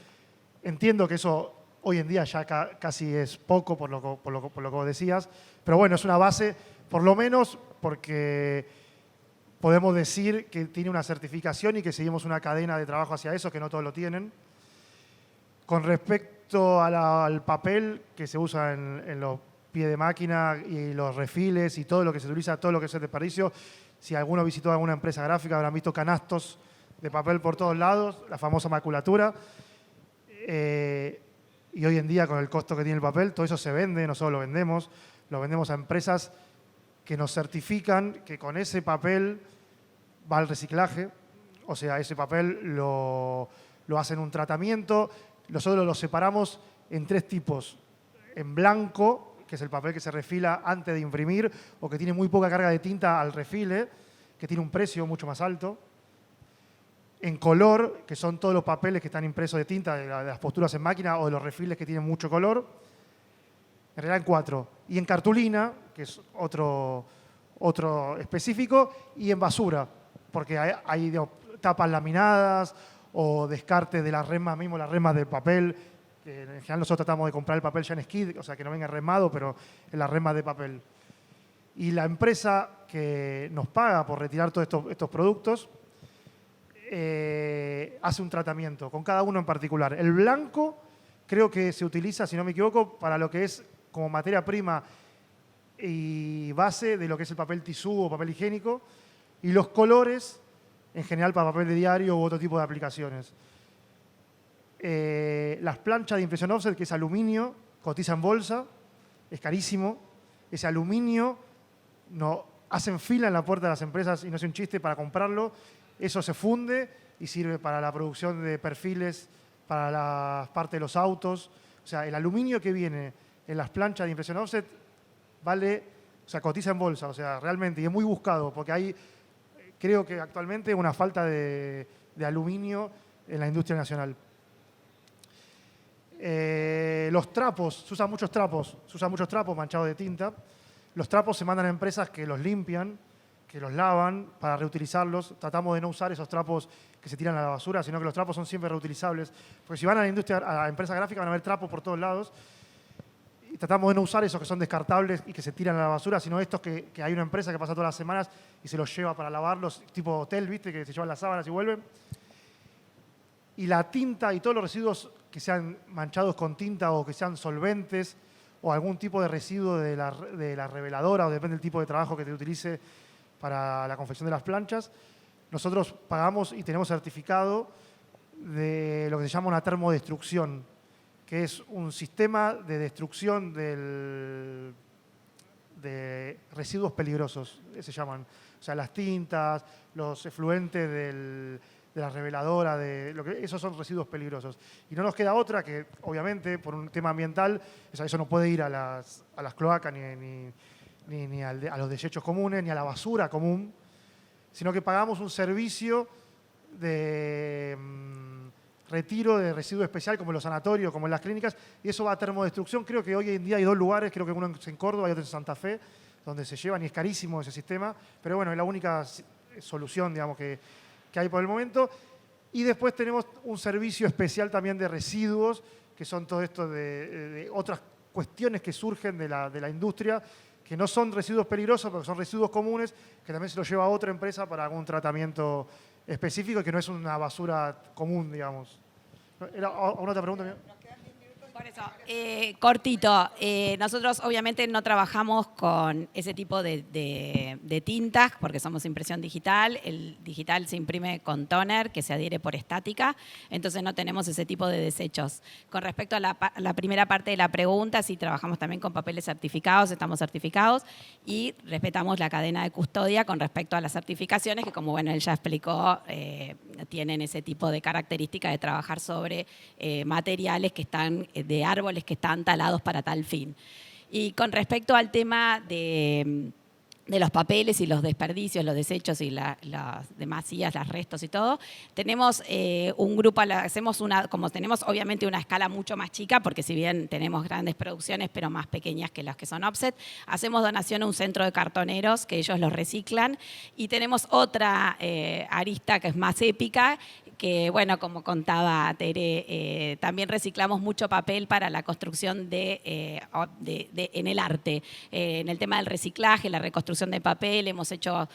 D: Entiendo que eso hoy en día ya casi es poco por lo que vos decías, pero bueno, es una base, por lo menos porque podemos decir que tiene una certificación y que seguimos una cadena de trabajo hacia eso, que no todos lo tienen. Con respecto al papel que se usa en los pie de máquina y los refiles y todo lo que se utiliza, todo lo que es el desperdicio. Si alguno visitó alguna empresa gráfica habrán visto canastos de papel por todos lados, la famosa maculatura. Y hoy en día con el costo que tiene el papel, todo eso se vende, nosotros lo vendemos a empresas que nos certifican que con ese papel va al reciclaje, o sea, ese papel lo hacen un tratamiento, nosotros lo separamos en 3 tipos, en blanco, que es el papel que se refila antes de imprimir o que tiene muy poca carga de tinta al refile, que tiene un precio mucho más alto. En color, que son todos los papeles que están impresos de tinta, de las posturas en máquina o de los refiles que tienen mucho color. En realidad en 4. Y en cartulina, que es otro específico, y en basura, porque hay tapas laminadas o descartes de las remas mismo, las remas del papel, que en general nosotros tratamos de comprar el papel ya en skid, o sea, que no venga remado, pero en las remas de papel. Y la empresa que nos paga por retirar todos estos productos hace un tratamiento con cada uno en particular. El blanco creo que se utiliza, si no me equivoco, para lo que es como materia prima y base de lo que es el papel tisú o papel higiénico, y los colores, en general, para papel de diario u otro tipo de aplicaciones. Las planchas de impresión offset, que es aluminio, cotiza en bolsa, es carísimo. Ese aluminio hacen fila en la puerta de las empresas, y no es un chiste, para comprarlo. Eso se funde y sirve para la producción de perfiles, para la parte de los autos. O sea, el aluminio que viene en las planchas de impresión offset cotiza en bolsa, o sea, realmente, y es muy buscado, porque hay, creo que actualmente, una falta de aluminio en la industria nacional. Los trapos, se usan muchos trapos manchados de tinta. Los trapos se mandan a empresas que los limpian, que los lavan para reutilizarlos. Tratamos de no usar esos trapos que se tiran a la basura, sino que los trapos son siempre reutilizables. Porque si van a la empresa gráfica van a ver trapos por todos lados. Y tratamos de no usar esos que son descartables y que se tiran a la basura, sino estos que hay una empresa que pasa todas las semanas y se los lleva para lavarlos, tipo hotel, ¿viste? Que se llevan las sábanas y vuelven. Y la tinta y todos los residuos que sean manchados con tinta o que sean solventes o algún tipo de residuo de la reveladora, o depende del tipo de trabajo que te utilice para la confección de las planchas, nosotros pagamos y tenemos certificado de lo que se llama una termodestrucción, que es un sistema de destrucción de residuos peligrosos, se llaman. O sea, las tintas, los efluentes de la reveladora, esos son residuos peligrosos. Y no nos queda otra que, obviamente, por un tema ambiental, eso no puede ir a las cloacas ni a los desechos comunes, ni a la basura común, sino que pagamos un servicio de retiro de residuo especial, como en los sanatorios, como en las clínicas, y eso va a termodestrucción. Creo que hoy en día hay 2 lugares, creo que uno es en Córdoba y otro en Santa Fe, donde se llevan, y es carísimo ese sistema, pero bueno, es la única solución, digamos, que hay por el momento. Y después tenemos un servicio especial también de residuos, que son todo esto de otras cuestiones que surgen de la industria, que no son residuos peligrosos, pero son residuos comunes, que también se los lleva a otra empresa para algún tratamiento específico, que no es una basura común, digamos. ¿Era alguna otra pregunta?
C: Por eso, cortito, nosotros obviamente no trabajamos con ese tipo de tintas porque somos impresión digital. El digital se imprime con toner que se adhiere por estática, entonces no tenemos ese tipo de desechos. Con respecto a la primera parte de la pregunta, sí trabajamos también con papeles certificados, estamos certificados y respetamos la cadena de custodia con respecto a las certificaciones que, como bueno, él ya explicó, tienen ese tipo de característica de trabajar sobre materiales que están de árboles que están talados para tal fin. Y con respecto al tema de los papeles y los desperdicios, los desechos y las demasías, los restos y todo, tenemos un grupo, como tenemos obviamente una escala mucho más chica, porque si bien tenemos grandes producciones, pero más pequeñas que las que son offset, hacemos donación a un centro de cartoneros que ellos los reciclan, y tenemos otra arista que es más épica, que, bueno, como contaba Tere, también reciclamos mucho papel para la construcción en el arte. En el tema del reciclaje, la reconstrucción de papel, hemos hecho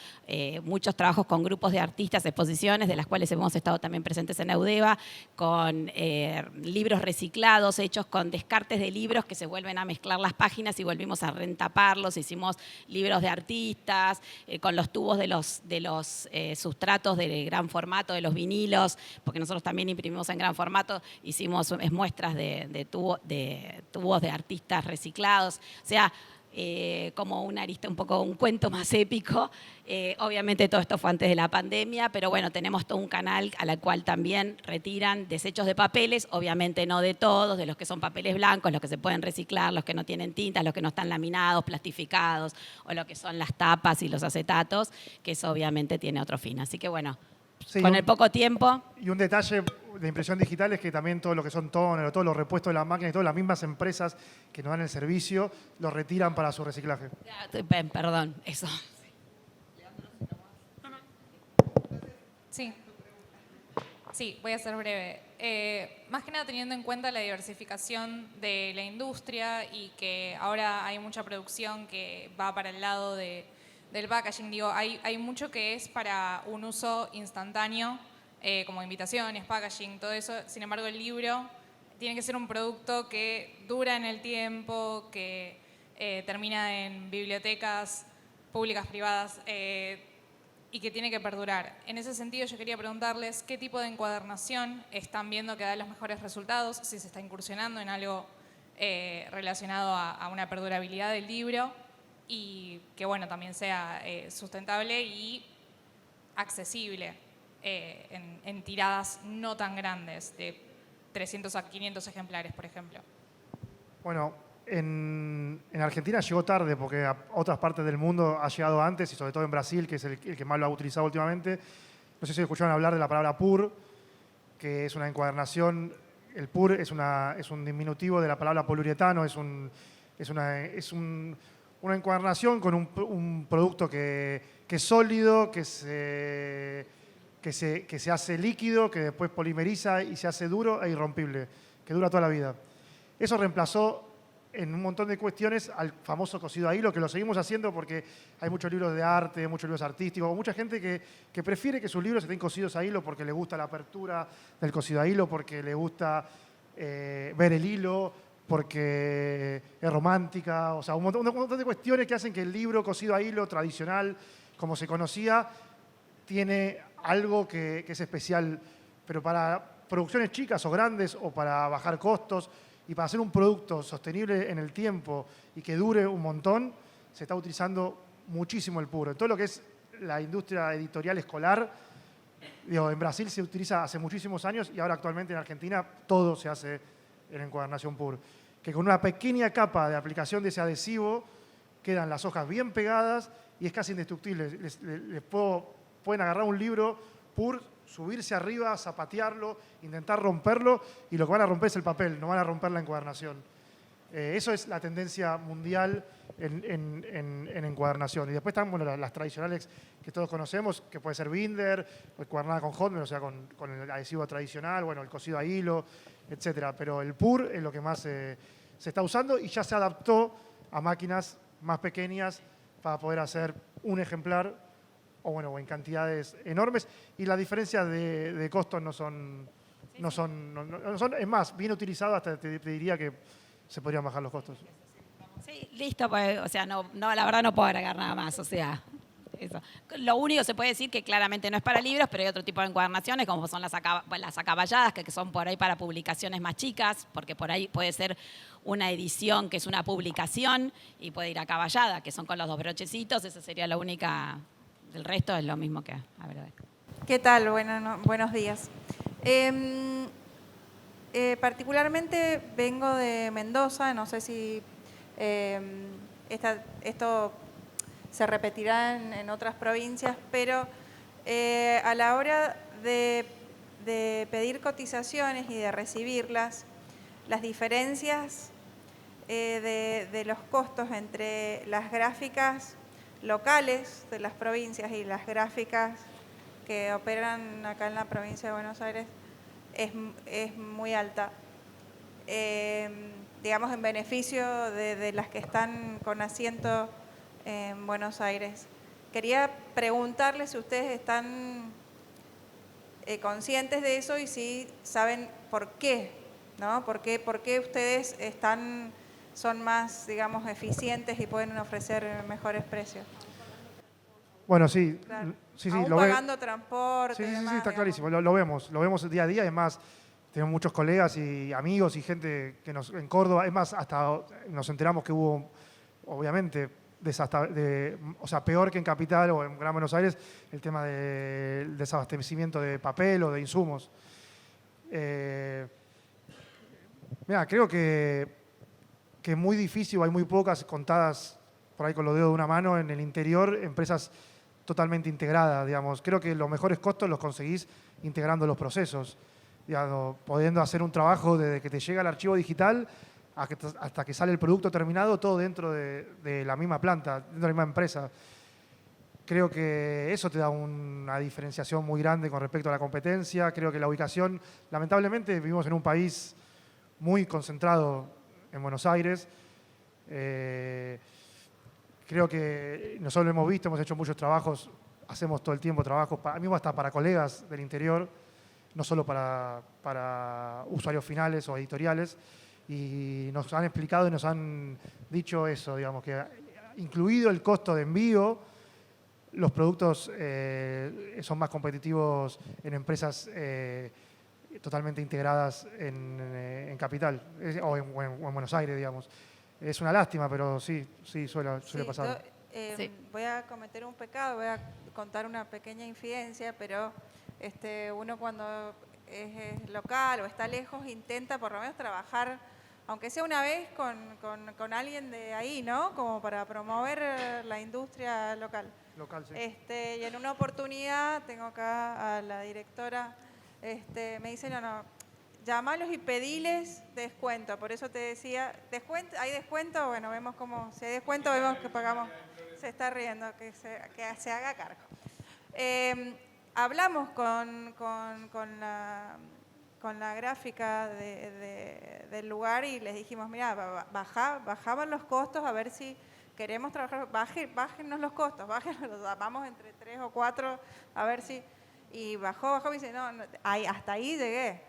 C: muchos trabajos con grupos de artistas, exposiciones, de las cuales hemos estado también presentes en Eudeva, con libros reciclados, hechos con descartes de libros que se vuelven a mezclar las páginas y volvimos a rentaparlos. Hicimos libros de artistas, con los tubos de los sustratos de gran formato, de los vinilos, porque nosotros también imprimimos en gran formato, hicimos muestras de tubos de artistas reciclados, o sea, como una arista, un poco un cuento más épico. Obviamente todo esto fue antes de la pandemia, pero bueno, tenemos todo un canal a la cual también retiran desechos de papeles, obviamente no de todos, de los que son papeles blancos, los que se pueden reciclar, los que no tienen tintas, los que no están laminados, plastificados, o lo que son las tapas y los acetatos, que eso obviamente tiene otro fin. Así que bueno, sí, con el poco tiempo.
D: Y un detalle de impresión digital es que también todo lo que son tóner, todos los repuestos de las máquinas y todas las mismas empresas que nos dan el servicio, los retiran para su reciclaje.
C: Perdón, eso.
I: Sí, voy a ser breve. Más que nada teniendo en cuenta la diversificación de la industria y que ahora hay mucha producción que va para el lado del packaging, digo, hay mucho que es para un uso instantáneo, como invitaciones, packaging, todo eso. Sin embargo, el libro tiene que ser un producto que dura en el tiempo, que termina en bibliotecas públicas, privadas, y que tiene que perdurar. En ese sentido, yo quería preguntarles qué tipo de encuadernación están viendo que da los mejores resultados, si se está incursionando en algo relacionado a una perdurabilidad del libro, y que bueno, también sea sustentable y accesible en tiradas no tan grandes, de 300 a 500 ejemplares, por ejemplo.
D: Bueno, en Argentina llegó tarde porque a otras partes del mundo ha llegado antes, y sobre todo en Brasil, que es el que más lo ha utilizado últimamente. No sé si escucharon hablar de la palabra PUR, que es una encuadernación. El PUR es un diminutivo de la palabra poliuretano, es una encuadernación con un producto que es sólido, que se hace líquido, que después polimeriza y se hace duro e irrompible, que dura toda la vida. Eso reemplazó en un montón de cuestiones al famoso cosido a hilo, que lo seguimos haciendo porque hay muchos libros de arte, muchos libros artísticos, mucha gente que prefiere que sus libros estén cosidos a hilo porque le gusta la apertura del cosido a hilo, porque le gusta ver el hilo, porque es romántica, o sea, un montón de cuestiones que hacen que el libro cosido a hilo tradicional, como se conocía, tiene algo que es especial, pero para producciones chicas o grandes, o para bajar costos y para hacer un producto sostenible en el tiempo y que dure un montón, se está utilizando muchísimo el PUR. Todo lo que es la industria editorial escolar, digo, en Brasil se utiliza hace muchísimos años, y ahora actualmente en Argentina todo se hace en encuadernación PUR, que con una pequeña capa de aplicación de ese adhesivo quedan las hojas bien pegadas y es casi indestructible. Pueden agarrar un libro PUR, subirse arriba, zapatearlo, intentar romperlo, y lo que van a romper es el papel, no van a romper la encuadernación. Eso es la tendencia mundial en encuadernación. Y después están, bueno, las tradicionales que todos conocemos, que puede ser binder, o encuadernada con hotmail, o sea, con el adhesivo tradicional, bueno, el cosido a hilo, etc. Pero el PUR es lo que más se está usando y ya se adaptó a máquinas más pequeñas para poder hacer un ejemplar o en cantidades enormes. Y las diferencias de costos no son, es más, bien utilizado hasta te diría que se podrían bajar los costos.
C: Sí, listo, pues, o sea, no, la verdad no puedo agregar nada más, o sea, eso. Lo único que se puede decir que claramente no es para libros, pero hay otro tipo de encuadernaciones, como son las acaballadas, que son por ahí para publicaciones más chicas, porque por ahí puede ser una edición que es una publicación y puede ir acaballada, que son con los 2 brochecitos, esa sería la única, el resto es lo mismo que, a ver.
J: ¿Qué tal? Buenos días. Particularmente vengo de Mendoza, no sé si esto se repetirá en otras provincias, pero a la hora de pedir cotizaciones y de recibirlas, las diferencias de los costos entre las gráficas locales de las provincias y las gráficas que operan acá en la provincia de Buenos Aires es muy alta. Digamos, en beneficio de las que están con asiento en Buenos Aires. Quería preguntarles si ustedes están conscientes de eso y si saben por qué, ¿no? ¿Por qué ustedes son más, digamos, eficientes y pueden ofrecer mejores precios?
D: Bueno, sí.
J: Claro.
D: Sí,
J: aún
D: lo
J: pagando transporte.
D: Sí,
J: demás,
D: está
J: digamos.
D: clarísimo. Lo vemos día a día. Es más, tenemos muchos colegas y amigos y gente que en Córdoba, es más, hasta nos enteramos que hubo, obviamente, peor que en Capital o en Gran Buenos Aires, el tema del desabastecimiento de papel o de insumos. Mira, creo que es muy difícil, hay muy pocas contadas por ahí con los dedos de una mano en el interior, empresas totalmente integradas, digamos. Creo que los mejores costos los conseguís integrando los procesos, digamos, pudiendo hacer un trabajo desde que te llega el archivo digital hasta que sale el producto terminado, todo dentro de la misma planta, dentro de la misma empresa. Creo que eso te da una diferenciación muy grande con respecto a la competencia. Creo que la ubicación, lamentablemente vivimos en un país muy concentrado en Buenos Aires. Creo que nosotros lo hemos visto, hemos hecho muchos trabajos, hacemos todo el tiempo trabajos, mismo hasta para colegas del interior, no solo para usuarios finales o editoriales, y nos han explicado y nos han dicho eso, digamos, que incluido el costo de envío, los productos son más competitivos en empresas totalmente integradas en Capital o en Buenos Aires, digamos. Es una lástima, pero sí suele pasar.
J: Sí. Voy a cometer un pecado, voy a contar una pequeña infidencia, pero uno cuando es local o está lejos intenta por lo menos trabajar, aunque sea una vez, con alguien de ahí, ¿no? Como para promover la industria local.
D: Local, sí.
J: Y en una oportunidad, tengo acá a la directora, me dice, no, llamalos y pediles descuento. Por eso te decía, ¿hay descuento? Bueno, vemos cómo, si hay descuento, vemos que pagamos. Se está riendo, que se haga cargo. Hablamos con la gráfica del lugar y les dijimos, mira, bajaban los costos a ver si queremos trabajar, bájenos los costos, los llamamos entre 3 o 4 a ver si... Y bajó, me dice, no, hasta ahí llegué.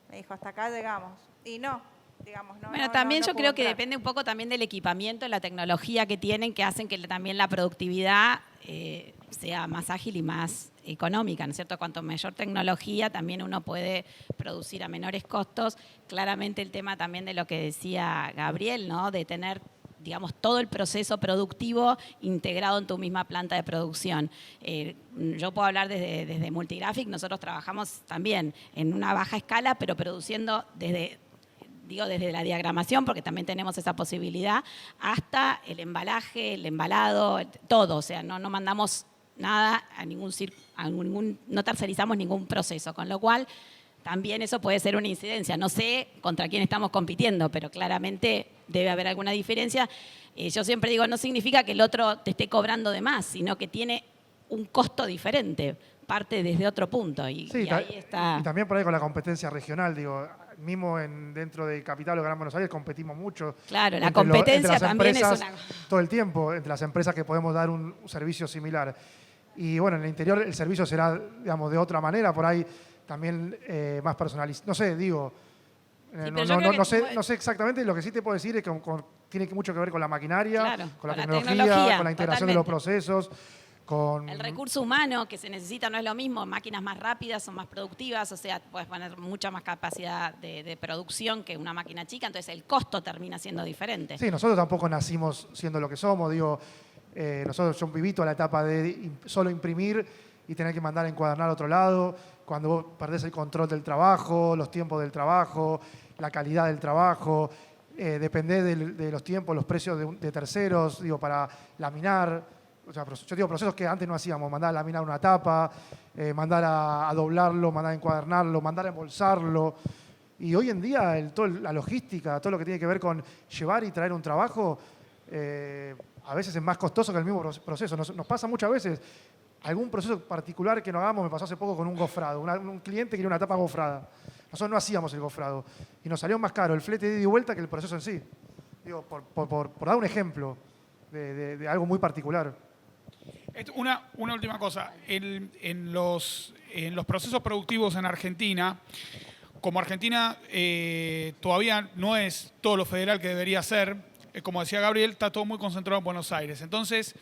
J: Me dijo, hasta acá llegamos. Y no, digamos, no.
C: Bueno, también yo creo que depende un poco también del equipamiento, la tecnología que tienen, que hacen que también la productividad sea más ágil y más económica, ¿no es cierto? Cuanto mayor tecnología, también uno puede producir a menores costos. Claramente el tema también de lo que decía Gabriel, ¿no? De tener, digamos, todo el proceso productivo integrado en tu misma planta de producción. Yo puedo hablar desde Multigraphic, nosotros trabajamos también en una baja escala, pero produciendo desde la diagramación, porque también tenemos esa posibilidad, hasta el embalaje, el embalado, todo. O sea, no mandamos nada no tercerizamos ningún proceso, con lo cual también eso puede ser una incidencia. No sé contra quién estamos compitiendo, pero claramente debe haber alguna diferencia. Yo siempre digo, no significa que el otro te esté cobrando de más, sino que tiene un costo diferente, parte desde otro punto. Y ahí está.
D: Y también por ahí con la competencia regional, digo, mismo dentro de Capital o Gran Buenos Aires competimos mucho.
C: Claro, la
D: entre
C: competencia
D: las
C: también es
D: empresas,
C: una...
D: todo el tiempo, entre las empresas que podemos dar un servicio similar. Y bueno, en el interior el servicio será, digamos, de otra manera, por ahí también más personalizado. No sé, digo, no sé exactamente, lo que sí te puedo decir es que tiene mucho que ver con la maquinaria,
C: Claro,
D: con la
C: con la
D: tecnología,
C: tecnología,
D: con la integración de los
C: totalmente.
D: procesos, con...
C: El recurso humano que se necesita no es lo mismo, máquinas más rápidas son más productivas, o sea, puedes poner mucha más capacidad de producción que una máquina chica, entonces el costo termina siendo diferente.
D: Sí, nosotros tampoco nacimos siendo lo que somos, digo, yo viví toda la etapa de solo imprimir y tener que mandar a encuadernar a otro lado, cuando vos perdés el control del trabajo, los tiempos del trabajo, la calidad del trabajo, dependés de los tiempos, los precios de terceros, digo, para laminar. O sea, yo digo procesos que antes no hacíamos, mandar a laminar una tapa, mandar a doblarlo, mandar a encuadernarlo, mandar a embolsarlo. Y hoy en día la logística, todo lo que tiene que ver con llevar y traer un trabajo, a veces es más costoso que el mismo proceso. Nos pasa muchas veces, algún proceso particular que no hagamos, me pasó hace poco con un gofrado. Un cliente quería una tapa gofrada. Nosotros no hacíamos el gofrado. Y nos salió más caro el flete de ida y vuelta que el proceso en sí. Digo, por dar un ejemplo de algo muy particular.
B: Una última cosa. En los procesos productivos en Argentina, como Argentina todavía no es todo lo federal que debería ser, como decía Gabriel, está todo muy concentrado en Buenos Aires. Entonces,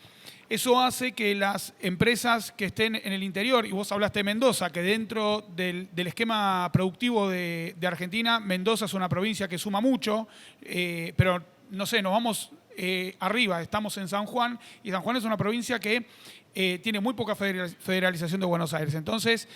B: eso hace que las empresas que estén en el interior, y vos hablaste de Mendoza, que dentro del esquema productivo de Argentina, Mendoza es una provincia que suma mucho, pero no sé, nos vamos arriba, estamos en San Juan, y San Juan es una provincia que tiene muy poca federalización de Buenos Aires. Entonces,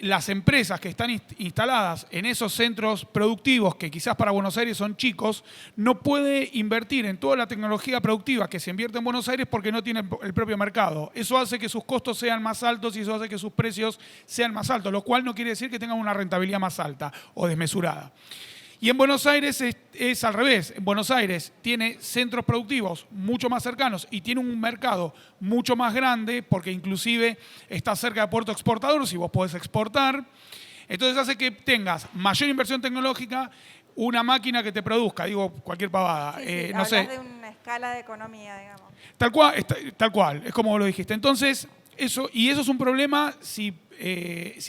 B: las empresas que están instaladas en esos centros productivos, que quizás para Buenos Aires son chicos, no puede invertir en toda la tecnología productiva que se invierte en Buenos Aires porque no tiene el propio mercado. Eso hace que sus costos sean más altos y eso hace que sus precios sean más altos, lo cual no quiere decir que tengan una rentabilidad más alta o desmesurada. Y en Buenos Aires es al revés. En Buenos Aires tiene centros productivos mucho más cercanos y tiene un mercado mucho más grande porque inclusive está cerca de puertos exportadores y vos podés exportar. Entonces hace que tengas mayor inversión tecnológica, una máquina que te produzca, digo cualquier pavada.
J: Sí,
B: no sé.
J: de una escala de economía, digamos.
B: Tal cual, es como lo dijiste. Entonces, eso es un problema, si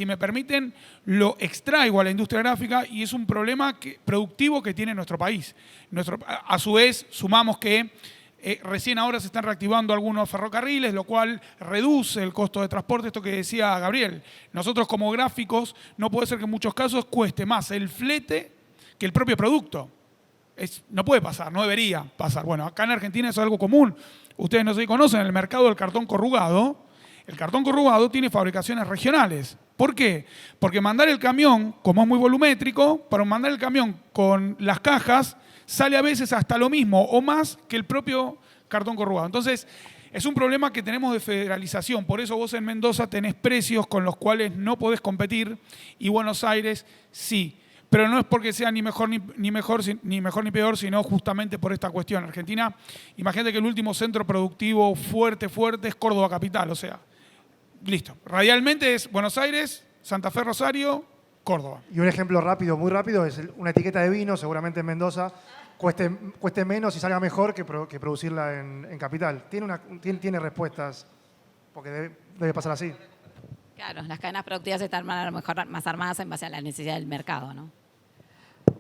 B: me permiten, lo extraigo a la industria gráfica y es un problema productivo que tiene nuestro país. A su vez, sumamos que recién ahora se están reactivando algunos ferrocarriles, lo cual reduce el costo de transporte, esto que decía Gabriel. Nosotros como gráficos, no puede ser que en muchos casos cueste más el flete que el propio producto. No puede pasar, no debería pasar. Bueno, acá en Argentina eso es algo común. Ustedes no sé si conocen el mercado del cartón corrugado. El cartón corrugado tiene fabricaciones regionales. ¿Por qué? Porque mandar el camión, como es muy volumétrico, para mandar el camión con las cajas, sale a veces hasta lo mismo o más que el propio cartón corrugado. Entonces, es un problema que tenemos de federalización. Por eso vos en Mendoza tenés precios con los cuales no podés competir y Buenos Aires sí. Pero no es porque sea ni mejor ni peor, sino justamente por esta cuestión. Argentina, imagínate que el último centro productivo fuerte es Córdoba capital, o sea, listo. Radialmente es Buenos Aires, Santa Fe, Rosario, Córdoba.
D: Y un ejemplo rápido, muy rápido, es una etiqueta de vino, seguramente en Mendoza, cueste menos y salga mejor que producirla en Capital. Tiene respuestas, porque debe pasar así.
C: Claro, las cadenas productivas están a lo mejor más armadas en base a la necesidad del mercado, ¿no?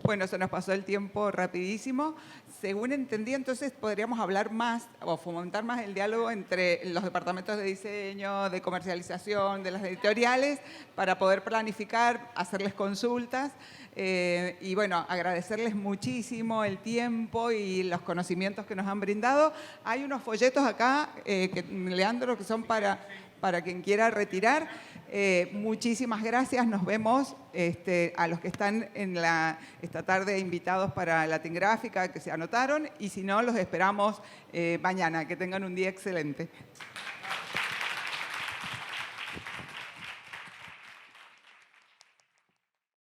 A: Bueno, se nos pasó el tiempo rapidísimo. Según entendí, entonces podríamos hablar más o fomentar más el diálogo entre los departamentos de diseño, de comercialización, de las editoriales, para poder planificar, hacerles consultas. Y bueno, agradecerles muchísimo el tiempo y los conocimientos que nos han brindado. Hay unos folletos acá, Leandro, que son para quien quiera retirar. Muchísimas gracias. Nos vemos a los que están esta tarde invitados para Latin Gráfica, que se anotaron, y si no, los esperamos mañana. Que tengan un día excelente.